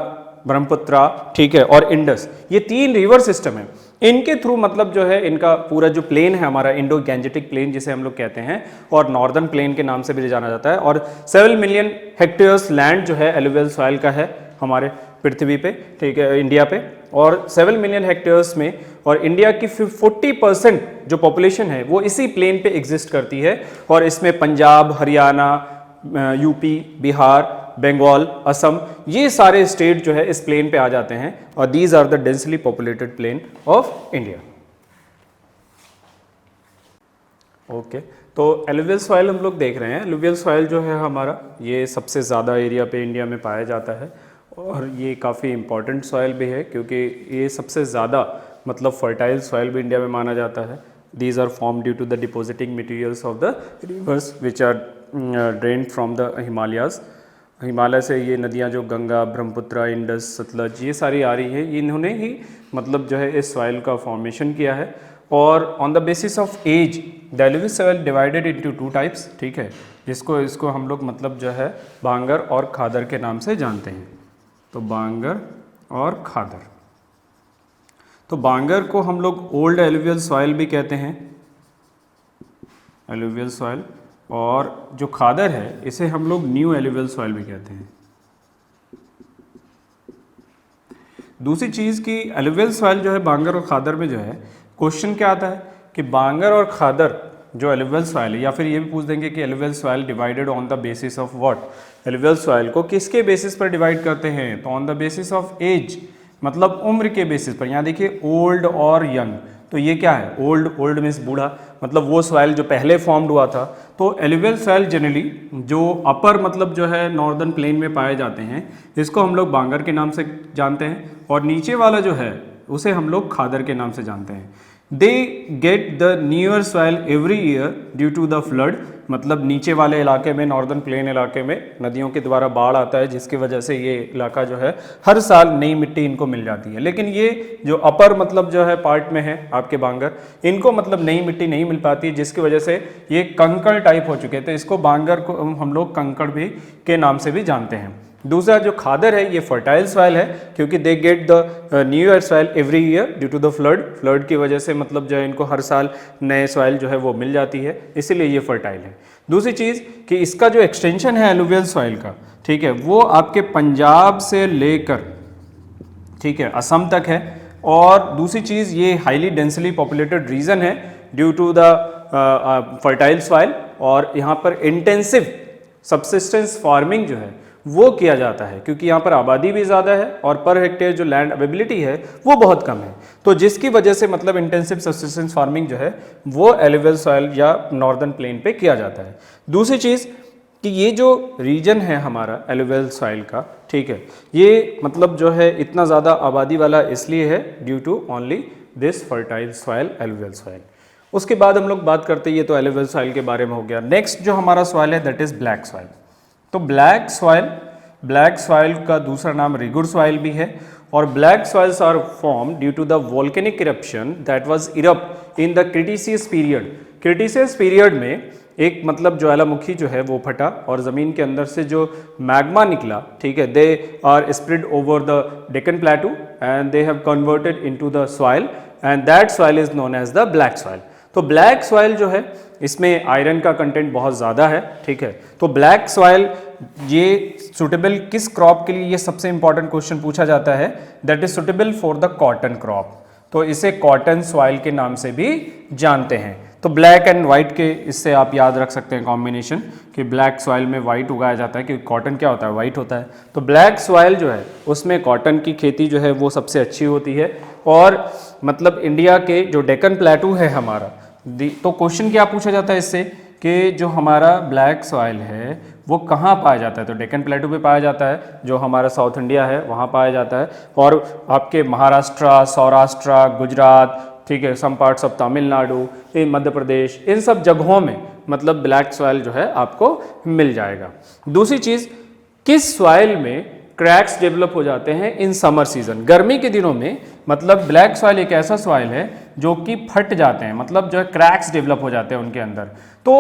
ब्रह्मपुत्रा, ठीक है, और इंडस, ये 3 रिवर सिस्टम है। इनके थ्रू मतलब जो है इनका पूरा जो प्लेन है हमारा, इंडो गैंजेटिक प्लेन जिसे हम लोग कहते हैं, और नॉर्दर्न प्लेन के नाम से भी जाना जाता है। और 7 मिलियन हेक्टेयर्स लैंड जो है एलुवियल सॉइल का है हमारे पृथ्वी पे, ठीक है, इंडिया पे। और 7 मिलियन हेक्टेयर्स में, और इंडिया की 40% जो पॉपुलेशन है वो इसी प्लेन पे एग्जिस्ट करती है। और इसमें पंजाब, हरियाणा, यूपी, बिहार, बंगाल, असम, ये सारे स्टेट जो है इस प्लेन पे आ जाते हैं। और these are the densely populated plain of India. Okay, तो एलुवियल सॉइल हम लोग देख रहे हैं। एलुवियल सॉइल जो है हमारा, ये सबसे ज़्यादा एरिया पे इंडिया में पाया जाता है। और ये काफ़ी इंपॉर्टेंट सॉइल भी है क्योंकि ये सबसे ज़्यादा मतलब फर्टाइल सॉइल भी इंडिया में माना जाता है। These are form due to the depositing materials of the rivers which are drain from the Himalayas. Himalaya से ये नदियाँ जो गंगा, ब्रह्मपुत्रा, इंडस, सतलज, ये सारी आ रही है, इन्होंने ही मतलब जो है इस सॉइल का फॉर्मेशन किया है। और on the basis of age the alluvial soil divided into 2 types, ठीक है, इसको हम लोग मतलब जो है बांगर और खादर के नाम से जानते हैं। तो बांगर और खादर, तो बांगर को हम लोग ओल्ड एलुवियल सॉइल भी कहते हैं, एलुवियल सॉइल। और जो खादर है इसे हम लोग न्यू एलुवियल सॉइल भी कहते हैं। दूसरी चीज़ कि एलुवियल सॉइल जो है बांगर और खादर में जो है क्वेश्चन क्या आता है कि बांगर और खादर जो एलुवियल सॉइल है, या फिर ये भी पूछ देंगे कि alluvial soil divided on the basis of what. Alluvial soil को किसके बेसिस पर डिवाइड करते हैं, तो on the basis of age, मतलब उम्र के बेसिस पर। यहाँ देखिए ओल्ड और यंग, तो ये क्या है, ओल्ड, ओल्ड मीन्स बूढ़ा, मतलब वो सॉइल जो पहले फॉर्म्ड हुआ था। तो एलुवियल सॉइल जनरली जो अपर मतलब जो है नॉर्दर्न प्लेन में पाए जाते हैं, इसको हम लोग बांगर के नाम से जानते हैं। और नीचे वाला जो है उसे हम लोग खादर के नाम से जानते हैं। They get the newer soil every year due to the flood, मतलब नीचे वाले इलाके में, नॉर्दर्न प्लेन इलाके में नदियों के द्वारा बाढ़ आता है, जिसकी वजह से ये इलाका जो है हर साल नई मिट्टी इनको मिल जाती है। लेकिन ये जो अपर मतलब जो है पार्ट में है आपके बांगर, इनको मतलब नई मिट्टी नहीं मिल पाती है, जिसकी वजह से ये कंकड़ टाइप हो चुके हैं। तो इसको बांगर को हम लोग कंकड़ भी के नाम से भी जानते हैं। दूसरा जो खादर है ये फर्टाइल सॉइल है क्योंकि they get the new year soil every year due to the flood की वजह से मतलब जो है इनको हर साल नए सॉइल जो है वो मिल जाती है, इसीलिए ये फर्टाइल है। दूसरी चीज़ कि इसका जो एक्सटेंशन है एलुवियल सॉइल का, ठीक है, वो आपके पंजाब से लेकर, ठीक है, असम तक है। और दूसरी चीज़ ये हाईली डेंसली पॉपुलेटेड रीजन है due to the fertile soil, और यहाँ पर इंटेंसिव सबसिस्टेंस फार्मिंग जो है वो किया जाता है क्योंकि यहाँ पर आबादी भी ज़्यादा है और पर हेक्टेयर जो लैंड अवेबिलिटी है वो बहुत कम है, तो जिसकी वजह से मतलब इंटेंसिव सबसिस्टेंस फार्मिंग जो है वो एलुवियल सॉइल या नॉर्दर्न प्लेन पे किया जाता है। दूसरी चीज़ कि ये जो रीजन है हमारा एलुवियल सॉइल का, ठीक है, ये मतलब जो है इतना ज़्यादा आबादी वाला इसलिए है due to only this fertile soil alluvial soil. उसके बाद हम लोग बात करते हैं, ये तो एलुवियल सॉइल के बारे में हो गया। नेक्स्ट जो हमारा सॉइल है दैट इज़ ब्लैक सॉइल। तो ब्लैक सॉइल का दूसरा नाम रिगुर सॉइल भी है, और black soils are form due to the volcanic eruption that was erupt in the cretaceous period. Cretaceous period में एक मतलब ज्वालामुखी जो है वो फटा और ज़मीन के अंदर से जो मैग्मा निकला, ठीक है, they are spread over the Deccan plateau and they have converted into the soil and that soil is known as the black soil. तो ब्लैक सॉइल जो है इसमें आयरन का कंटेंट बहुत ज़्यादा है, ठीक है। तो ब्लैक सॉइल ये सुटेबल किस क्रॉप के लिए, ये सबसे इंपॉर्टेंट क्वेश्चन पूछा जाता है, that is suitable for the cotton crop. तो इसे कॉटन सॉइल के नाम से भी जानते हैं। तो ब्लैक एंड वाइट के इससे आप याद रख सकते हैं कॉम्बिनेशन कि ब्लैक सॉइल में वाइट उगाया जाता है क्योंकि कॉटन क्या होता है, वाइट होता है। तो ब्लैक सॉइल जो है उसमें कॉटन की खेती जो है वो सबसे अच्छी होती है। और मतलब इंडिया के जो डेक्कन प्लेटू है हमारा, तो क्वेश्चन क्या पूछा जाता है इससे कि जो हमारा ब्लैक सॉइल है वो कहाँ पाया जाता है, तो डेक्कन प्लेटू पे पाया जाता है, जो हमारा साउथ इंडिया है वहाँ पाया जाता है, और आपके महाराष्ट्र, सौराष्ट्र, गुजरात, ठीक है, some parts of Tamil Nadu, Madhya Pradesh, इन सब जगहों में मतलब ब्लैक सॉइल जो है आपको मिल जाएगा। दूसरी चीज़, किस सॉइल में क्रैक्स डेवलप हो जाते हैं इन समर सीजन, गर्मी के दिनों में मतलब ब्लैक सॉइल एक ऐसा सॉइल है जो कि फट जाते हैं, मतलब जो है क्रैक्स डेवलप हो जाते हैं उनके अंदर। तो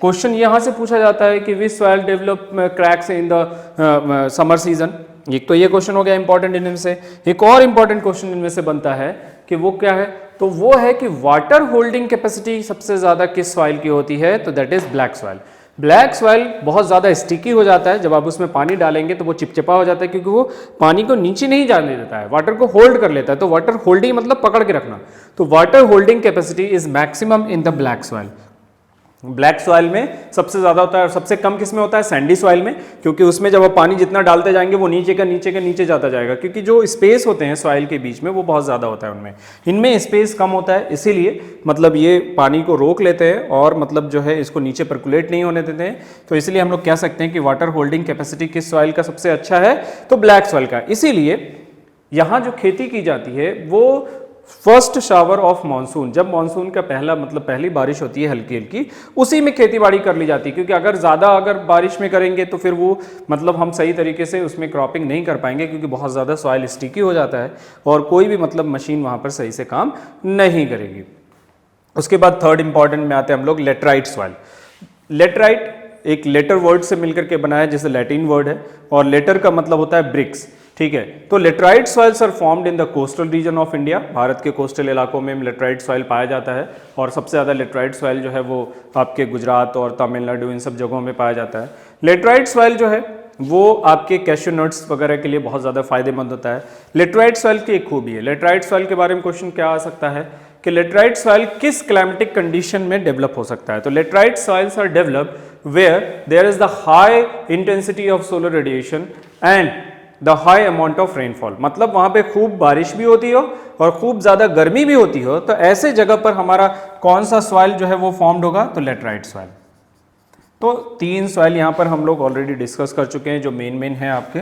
क्वेश्चन यहाँ से पूछा जाता है कि which soil develop cracks in the summer season. एक तो ये क्वेश्चन हो गया इंपॉर्टेंट इनमें से। एक और इंपॉर्टेंट क्वेश्चन इनमें से बनता है कि वो क्या है, तो वो है कि वाटर होल्डिंग कैपेसिटी सबसे ज़्यादा किस सॉइल की होती है, तो that is black soil. Black soil बहुत ज़्यादा स्टिकी हो जाता है, जब आप उसमें पानी डालेंगे तो वो चिपचिपा हो जाता है क्योंकि वो पानी को नीचे नहीं जाने देता है, वाटर को होल्ड कर लेता है। तो वाटर होल्डिंग मतलब पकड़ के रखना, तो water holding capacity is maximum in the black soil. Black soil में सबसे ज़्यादा होता है और सबसे कम किस में होता है, सैंडी सॉइल में, क्योंकि उसमें जब आप पानी जितना डालते जाएंगे वो नीचे का नीचे जाता जाएगा, क्योंकि जो स्पेस होते हैं सॉइल के बीच में वो बहुत ज़्यादा होता है उनमें। इनमें स्पेस कम होता है, इसीलिए मतलब ये पानी को रोक लेते हैं और मतलब जो है इसको नीचे परकुलेट नहीं होने देते हैं। तो इसलिए हम लोग कह सकते हैं कि वाटर होल्डिंग कैपेसिटी किस सॉइल का सबसे अच्छा है, तो ब्लैक सॉइल का। इसीलिए यहाँ जो खेती की जाती है वो फर्स्ट शावर ऑफ मानसून, जब मानसून का पहली बारिश होती है हल्की हल्की, उसी में खेती बाड़ी कर ली जाती है, क्योंकि अगर बारिश में करेंगे तो फिर वो मतलब हम सही तरीके से उसमें क्रॉपिंग नहीं कर पाएंगे, क्योंकि बहुत ज़्यादा सॉइल स्टिकी हो जाता है और कोई भी मतलब मशीन वहाँ पर सही से काम नहीं करेगी। उसके बाद थर्ड इंपॉर्टेंट में आते हैं हम लोग लेटराइट सॉइल। लेटराइट एक लेटर वर्ड से मिलकर के बनाया, जैसे लैटिन वर्ड है, और लेटर का मतलब होता है ब्रिक्स, ठीक है। तो laterite soils are formed in the coastal region of India, Bharat के कोस्टल इलाकों में लेटराइट सॉइल पाया जाता है, और सबसे ज़्यादा लेटराइट सॉइल जो है वो आपके गुजरात और तमिलनाडु इन सब जगहों में पाया जाता है। लेटराइट सॉइल जो है वो आपके कैश्यू नट्स वगैरह के लिए बहुत ज़्यादा फायदेमंद होता है। लेटराइट सॉइल की एक खूबी है, लेटराइट सॉइल के बारे में क्वेश्चन क्या आ सकता है कि लेटराइट सॉइल किस क्लाइमेटिक कंडीशन में डेवलप हो सकता है, तो laterite soils are develop where there is the high intensity of solar radiation and the high amount of rainfall, मतलब वहाँ पे खूब बारिश भी होती हो और खूब ज़्यादा गर्मी भी होती हो, तो ऐसे जगह पर हमारा कौन सा सॉइल जो है वो फॉर्म्ड होगा, तो लेटराइट सॉइल। तो 3 सॉइल यहाँ पर हम लोग ऑलरेडी डिस्कस कर चुके हैं जो मेन है आपके।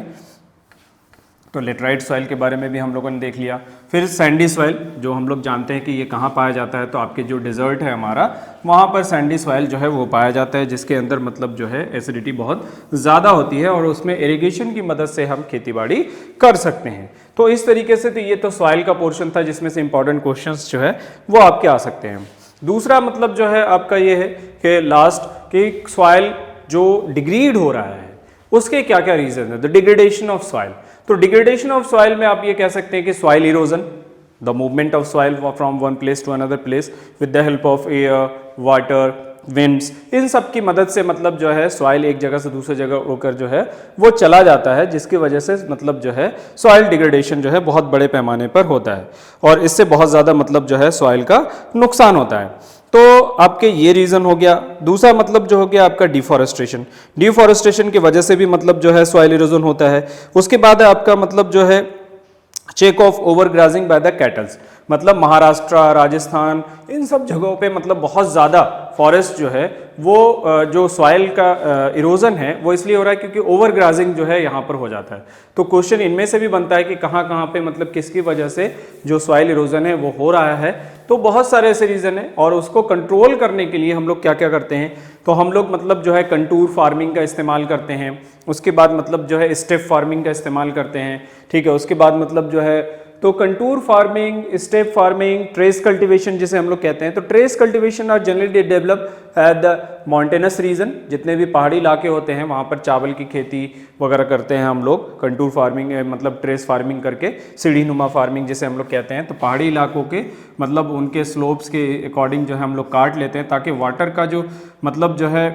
तो लेटराइट सॉइल के बारे में भी हम लोगों ने देख लिया। फिर सैंडी सॉइल, जो हम लोग जानते हैं कि ये कहाँ पाया जाता है, तो आपके जो डिज़र्ट है हमारा वहाँ पर सैंडी सॉइल जो है वो पाया जाता है, जिसके अंदर मतलब जो है एसिडिटी बहुत ज़्यादा होती है और उसमें इरिगेशन की मदद से हम खेतीबाड़ी कर सकते हैं। तो इस तरीके से तो ये तो सॉइल का पोर्शन था जिसमें से इंपॉर्टेंट क्वेश्चंस जो है वो आपके आ सकते हैं। दूसरा मतलब जो है आपका ये है कि लास्ट कि सॉइल जो डिग्रीड हो रहा है, उसके क्या क्या रीजन है? The degradation of soil. तो डिग्रेडेशन ऑफ सॉइल में आप ये कह सकते हैं कि soil erosion, the movement of soil from one place to another place with the help of air, water, winds, इन सब की मदद से मतलब जो है सॉइल एक जगह से दूसरी जगह होकर जो है वो चला जाता है, जिसकी वजह से मतलब जो है सॉइल डिग्रेडेशन जो है बहुत बड़े पैमाने पर होता है और इससे बहुत ज़्यादा मतलब जो है सॉइल का नुकसान होता है। तो आपके ये रीजन हो गया। दूसरा मतलब जो हो गया आपका डिफॉरेस्टेशन। डिफॉरेस्टेशन की वजह से भी मतलब जो है सॉइल इरोजन होता है। उसके बाद है आपका मतलब जो है check of overgrazing by the cattles, मतलब महाराष्ट्र, राजस्थान, इन सब जगहों पे मतलब बहुत ज़्यादा फॉरेस्ट जो है वो जो सॉइल का इरोजन है वो इसलिए हो रहा है क्योंकि ओवरग्राजिंग जो है यहाँ पर हो जाता है। तो क्वेश्चन इनमें से भी बनता है कि कहाँ कहाँ पे मतलब किसकी वजह से जो सॉइल इरोजन है वो हो रहा है। तो बहुत सारे ऐसे रीज़न है और उसको कंट्रोल करने के लिए हम लोग क्या क्या करते हैं, तो हम लोग मतलब जो है कंटूर फार्मिंग का इस्तेमाल करते हैं। उसके बाद मतलब जो है स्टेप फार्मिंग का इस्तेमाल करते हैं, ठीक है। उसके बाद मतलब जो है तो contour farming, step farming, terrace cultivation जिसे हम लोग कहते हैं। तो terrace cultivation are generally develop at the mountainous region, जितने भी पहाड़ी इलाके होते हैं वहाँ पर चावल की खेती वगैरह करते हैं हम लोग। कंटूर फार्मिंग मतलब ट्रेस फार्मिंग करके, सीढ़ी नुमा फार्मिंग जिसे हम लोग कहते हैं। तो पहाड़ी इलाकों के मतलब उनके स्लोप्स के अकॉर्डिंग जो है हम लोग काट लेते हैं ताकि वाटर का जो मतलब जो है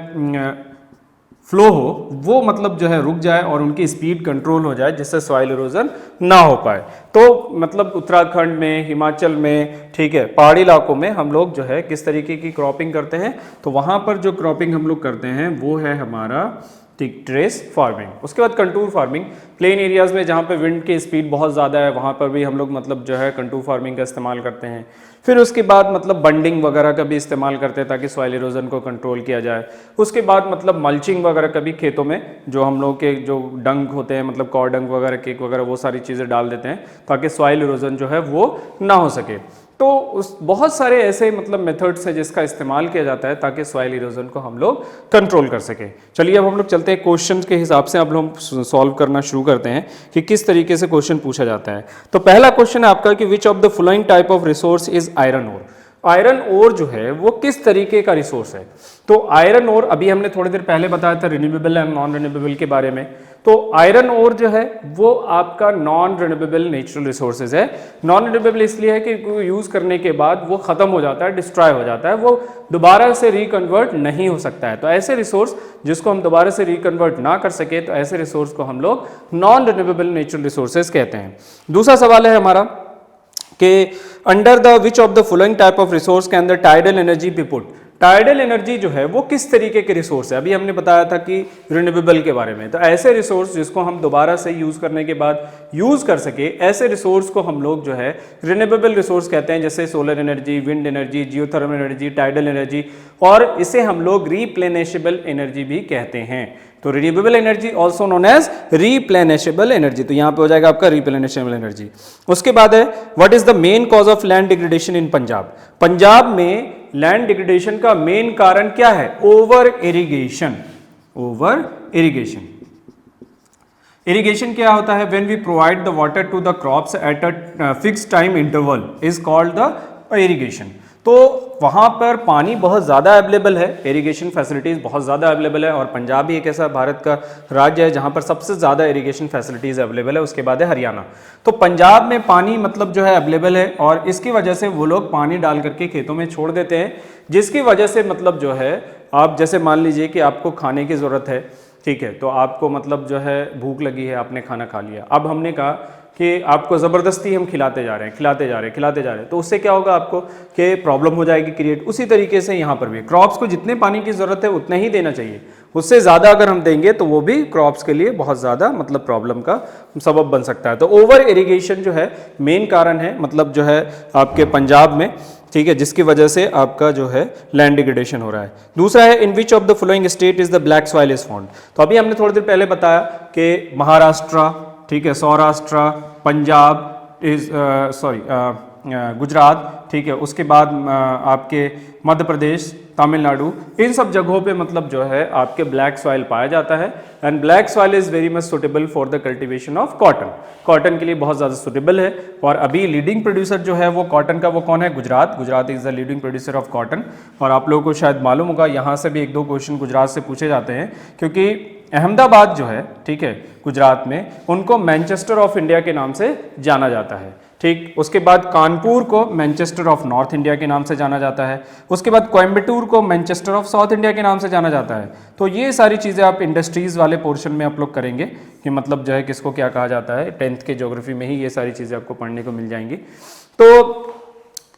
फ्लो हो वो मतलब जो है रुक जाए और उनकी स्पीड कंट्रोल हो जाए, जिससे सॉइल इरोजन ना हो पाए। तो मतलब उत्तराखंड में, हिमाचल में, ठीक है, पहाड़ी इलाकों में हम लोग जो है किस तरीके की क्रॉपिंग करते हैं, तो वहाँ पर जो क्रॉपिंग हम लोग करते हैं वो है हमारा ट्रेस फार्मिंग। उसके बाद कंटूर फार्मिंग, प्लेन एरियाज में जहाँ पे विंड की स्पीड बहुत ज़्यादा है वहाँ पर भी हम लोग मतलब जो है कंटूर फार्मिंग का इस्तेमाल करते हैं। फिर उसके बाद मतलब बंडिंग वगैरह का भी इस्तेमाल करते हैं ताकि सॉइल इरोजन को कंट्रोल किया जाए। उसके बाद मतलब मल्चिंग वगैरह का भी खेतों में जो हम लोग के जो डंग होते हैं मतलब कॉ डंग वगैरह, केक वगैरह, वो सारी चीज़ें डाल देते हैं ताकि सॉइल इरोजन जो है वो ना हो सके। तो उस बहुत सारे ऐसे मतलब मेथड्स हैं जिसका इस्तेमाल किया जाता है ताकि सॉइल इरोजन को हम लोग कंट्रोल कर सके। चलिए अब हम लोग चलते हैं क्वेश्चन के हिसाब से, अब हम सॉल्व करना शुरू करते हैं कि किस तरीके से क्वेश्चन पूछा जाता है। तो पहला क्वेश्चन है आपका कि which of the following type of resource is iron ore. Iron ore जो है वो किस तरीके का रिसोर्स है? तो आयरन ओर अभी हमने थोड़ी देर पहले बताया था रिन्यूएबल एंड नॉन रिन्यूएबल के बारे में। तो आयरन ओर जो है वो आपका नॉन रिन्यूएबल नेचुरल रिसोर्सेज है। नॉन रिन्यूएबल इसलिए है कि यूज करने के बाद वो खत्म हो जाता है, डिस्ट्रॉय हो जाता है, वो दोबारा से रिकन्वर्ट नहीं हो सकता है। तो ऐसे रिसोर्स जिसको हम दोबारा से रिकन्वर्ट ना कर सके, तो ऐसे रिसोर्स को हम लोग नॉन रिन्यूएबल नेचुरल रिसोर्सेज कहते हैं। दूसरा सवाल है हमारा कि under the which of the following type of resource can the tidal energy B put. Tidal energy जो है वो किस तरीके के रिसोर्स है? अभी हमने बताया था कि रिन्यूएबल के बारे में। तो ऐसे रिसोर्स जिसको हम दोबारा से यूज करने के बाद यूज कर सके, ऐसे रिसोर्स को हम लोग जो है रिन्यूएबल रिसोर्स कहते हैं, जैसे solar energy, wind energy, geothermal energy, tidal energy, और इसे हम लोग रिप्लेनिशेबल एनर्जी भी कहते हैं। तो renewable energy also known as replenishable energy. तो यहां पे हो जाएगा आपका रिप्लेनिशेबल एनर्जी। उसके बाद है what is the main cause of land degradation in Punjab. Punjab में लैंड डिग्रेडेशन का मेन कारण क्या है? Over irrigation. Over irrigation. Irrigation क्या होता है? When we provide the water to the crops at a fixed time interval is called the irrigation. तो वहाँ पर पानी बहुत ज़्यादा अवेलेबल है, इरिगेशन फैसिलिटीज़ बहुत ज़्यादा अवेलेबल है, और पंजाब ही एक ऐसा भारत का राज्य है जहाँ पर सबसे ज़्यादा इरिगेशन फैसिलिटीज़ अवेलेबल है। उसके बाद है हरियाणा। तो पंजाब में पानी मतलब जो है अवेलेबल है और इसकी वजह से वो लोग पानी डाल करके खेतों में छोड़ देते हैं, जिसकी वजह से मतलब जो है आप जैसे मान लीजिए कि आपको खाने की ज़रूरत है, ठीक है, तो आपको मतलब जो है भूख लगी है, आपने खाना खा लिया। अब हमने कहा कि आपको ज़बरदस्ती हम खिलाते जा रहे हैं, तो उससे क्या होगा आपको कि प्रॉब्लम हो जाएगी क्रिएट। उसी तरीके से यहाँ पर भी क्रॉप्स को जितने पानी की ज़रूरत है उतना ही देना चाहिए, उससे ज़्यादा अगर हम देंगे तो वो भी क्रॉप्स के लिए बहुत ज़्यादा मतलब प्रॉब्लम का सबब बन सकता है। तो ओवर इरिगेशन जो है मेन कारण है मतलब जो है आपके पंजाब में, ठीक है, जिसकी वजह से आपका जो है लैंड डिग्रेडेशन हो रहा है। दूसरा है in which of the following state is the black soil is found. तो अभी हमने थोड़ी देर पहले बताया कि महाराष्ट्र, ठीक है, सौराष्ट्र, पंजाब इज गुजरात, ठीक है, उसके बाद आपके मध्य प्रदेश, तमिलनाडु, इन सब जगहों पे मतलब जो है आपके ब्लैक सॉइल पाया जाता है। And black soil is very much suitable for the cultivation of cotton. Cotton के लिए बहुत ज़्यादा सुटेबल है। और अभी लीडिंग प्रोड्यूसर जो है वो कॉटन का वो कौन है? Gujarat. Gujarat is the leading producer of cotton. और आप लोगों को शायद मालूम होगा, यहाँ से भी एक दो क्वेश्चन गुजरात से पूछे जाते हैं, क्योंकि अहमदाबाद जो है, ठीक है, गुजरात में, उनको मैनचेस्टर ऑफ इंडिया के नाम से जाना जाता है, ठीक। उसके बाद कानपुर को मैनचेस्टर ऑफ नॉर्थ इंडिया के नाम से जाना जाता है। उसके बाद कोयम्बटूर को मैनचेस्टर ऑफ साउथ इंडिया के नाम से जाना जाता है। तो ये सारी चीज़ें आप इंडस्ट्रीज़ वाले पोर्शन में आप लोग करेंगे कि मतलब जो है किसको क्या कहा जाता है, 10th के ज्योग्राफी में ही ये सारी चीज़ें आपको पढ़ने को मिल जाएंगी। तो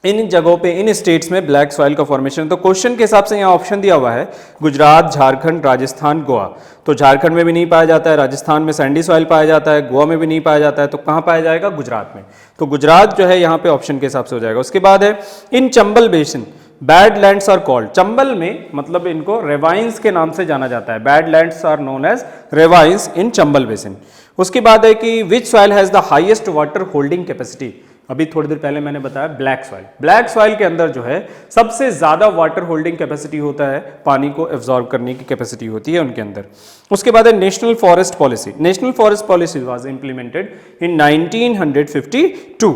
इन जगहों पे, इन स्टेट्स में ब्लैक सॉइल का फॉर्मेशन, तो क्वेश्चन के हिसाब से यहाँ ऑप्शन दिया हुआ है गुजरात, झारखंड, राजस्थान, गोवा। तो झारखंड में भी नहीं पाया जाता है, राजस्थान में सैंडी सॉइल पाया जाता है, गोवा में भी नहीं पाया जाता है, तो कहाँ पाया जाएगा, गुजरात में। तो गुजरात जो है यहाँ पे ऑप्शन के हिसाब से हो जाएगा। उसके बाद है in Chambal basin bad lands are called, Chambal में मतलब इनको रेवाइंस के नाम से जाना जाता है, bad lands are known as ravines in Chambal basin. उसके बाद है कि which soil has the highest water holding capacity, अभी थोड़ी देर पहले मैंने बताया ब्लैक सॉइल। ब्लैक सॉइल के अंदर जो है सबसे ज्यादा वाटर होल्डिंग कैपेसिटी होता है, पानी को एब्जॉर्ब करने की कैपेसिटी होती है उनके अंदर। उसके बाद है national forest policy. National forest policy was implemented in 1952।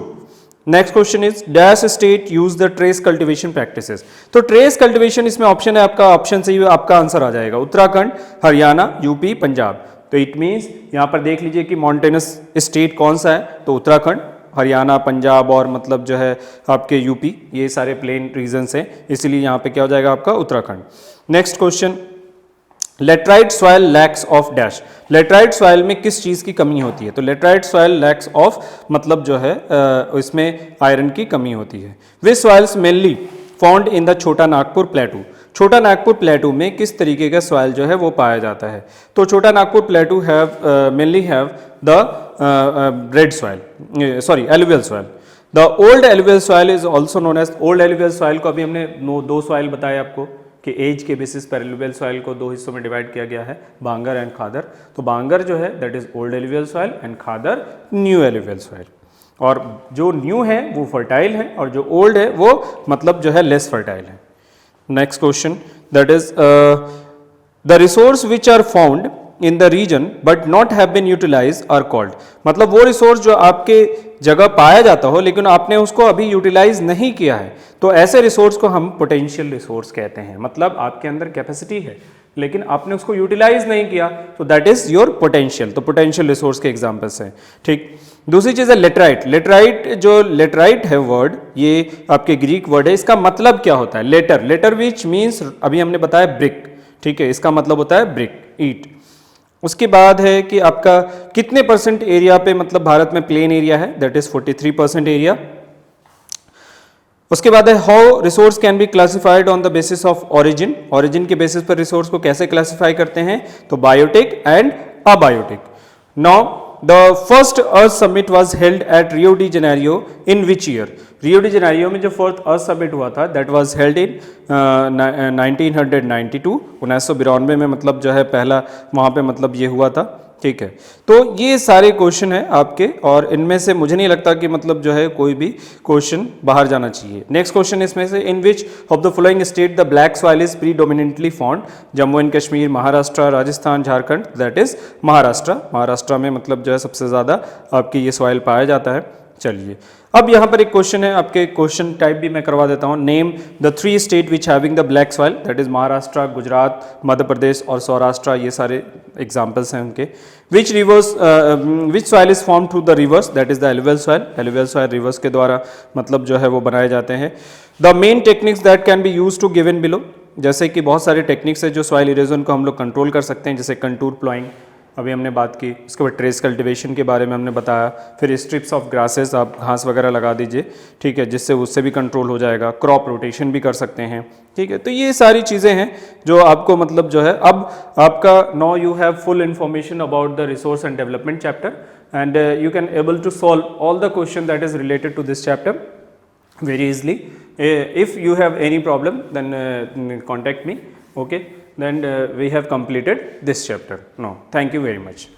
Next question is dash state use the trace cultivation practices. तो ट्रेस कल्टीवेशन इसमें ऑप्शन है आपका, ऑप्शन से ही आपका आंसर आ जाएगा, उत्तराखंड, हरियाणा, यूपी, पंजाब। तो इट मीन्स यहां पर देख लीजिए कि माउंटेनस स्टेट कौन सा है, तो उत्तराखंड, हरियाणा, पंजाब और मतलब जो है आपके यूपी, ये सारे प्लेन रीजन्स हैं, इसलिए यहाँ पे क्या हो जाएगा आपका Uttarakhand. Next question, laterite soil lakhs of dash. Laterite soil में किस चीज़ की कमी होती है, तो लेटराइट सॉइल लैक्स ऑफ मतलब जो है इसमें आयरन की कमी होती है। Which soils mainly found in the Chota Nagpur प्लेटू। छोटा नागपुर प्लेटू में किस तरीके का सॉइल जो है वो पाया जाता है, तो Chota Nagpur plateau have mainly have the red soil, sorry alluvial soil. The old alluvial soil is also known as, old alluvial soil को अभी हमने दो सॉइल बताए आपको कि एज के बेसिस पर एलुवियल सॉइल को दो हिस्सों में डिवाइड किया गया है, बांगर एंड खादर। तो बांगर जो है that is old alluvial soil and khadar new alluvial soil. और जो न्यू है वो फर्टाइल है और जो ओल्ड है वो मतलब जो है लेस फर्टाइल है। Next question, that is the resource which are found in the region but not have been utilize are called. मतलब वो रिसोर्स जो आपके जगह पाया जाता हो लेकिन आपने उसको अभी यूटिलाइज नहीं किया है, तो ऐसे रिसोर्स को हम पोटेंशियल रिसोर्स कहते हैं। मतलब आपके अंदर कैपेसिटी है लेकिन आपने उसको यूटिलाइज नहीं किया, तो दैट इज योर पोटेंशियल। तो पोटेंशियल रिसोर्स के एग्जांपल्स हैं, ठीक। दूसरी चीज है लेटराइट। लेटराइट, जो लेटराइट है वर्ड, ये आपके ग्रीक वर्ड है, इसका मतलब क्या होता है, लेटर, लेटर विच मीन्स अभी हमने बताया ब्रिक, ठीक है, इसका मतलब होता है ब्रिक, ईट। उसके बाद है कि आपका कितने परसेंट एरिया पे मतलब भारत में प्लेन एरिया है, दैट इज 43% एरिया। उसके बाद है how resource can be classified on the basis of origin. Origin के बेसिस पर रिसोर्स को कैसे क्लासिफाई करते हैं, तो biotic and abiotic. Now the first earth summit was held at Rio de Janeiro in which year. Rio de Janeiro में जो first earth summit हुआ था दैट वाज हेल्ड इन 1992, 1992 में मतलब जो है पहला वहाँ पे मतलब ये हुआ था, ठीक है। तो ये सारे क्वेश्चन है आपके, और इनमें से मुझे नहीं लगता कि मतलब जो है कोई भी क्वेश्चन बाहर जाना चाहिए। नेक्स्ट क्वेश्चन इसमें से, in which of the following state the black soil is predominantly found. Jammu and Kashmir, Maharashtra, Rajasthan, Jharkhand, that is Maharashtra. Maharashtra में मतलब जो है सबसे ज़्यादा आपकी ये सॉइल पाया जाता है। चलिए अब यहाँ पर एक क्वेश्चन है, आपके क्वेश्चन टाइप भी मैं करवा देता हूँ। Name the 3 state which having the black soil, that is Maharashtra, Gujarat, Madhya Pradesh और सौराष्ट्र, ये सारे एग्जाम्पल्स हैं उनके। Which rivers, which soil is form through the rivers, that is the alluvial soil. Alluvial soil rivers के द्वारा मतलब जो है वो बनाए जाते हैं। The main techniques that can be use to given below, जैसे कि बहुत सारे टेक्निक्स है जो सॉइल इरोजन को हम लोग कंट्रोल कर सकते हैं, जैसे कंटूर प्लॉइंग अभी हमने बात की। उसके बाद ट्रेस कल्टीवेशन के बारे में हमने बताया। फिर स्ट्रिप्स ऑफ ग्रासेस, आप घास वगैरह लगा दीजिए, ठीक है, जिससे उससे भी कंट्रोल हो जाएगा। क्रॉप रोटेशन भी कर सकते हैं, ठीक है। तो ये सारी चीज़ें हैं जो आपको मतलब जो है, अब आपका now you have full information about the resource and development chapter and you can able to solve all the question that is related to this chapter very easily. If you have any problem then contact me, okay, then we have completed this chapter. No, thank you very much.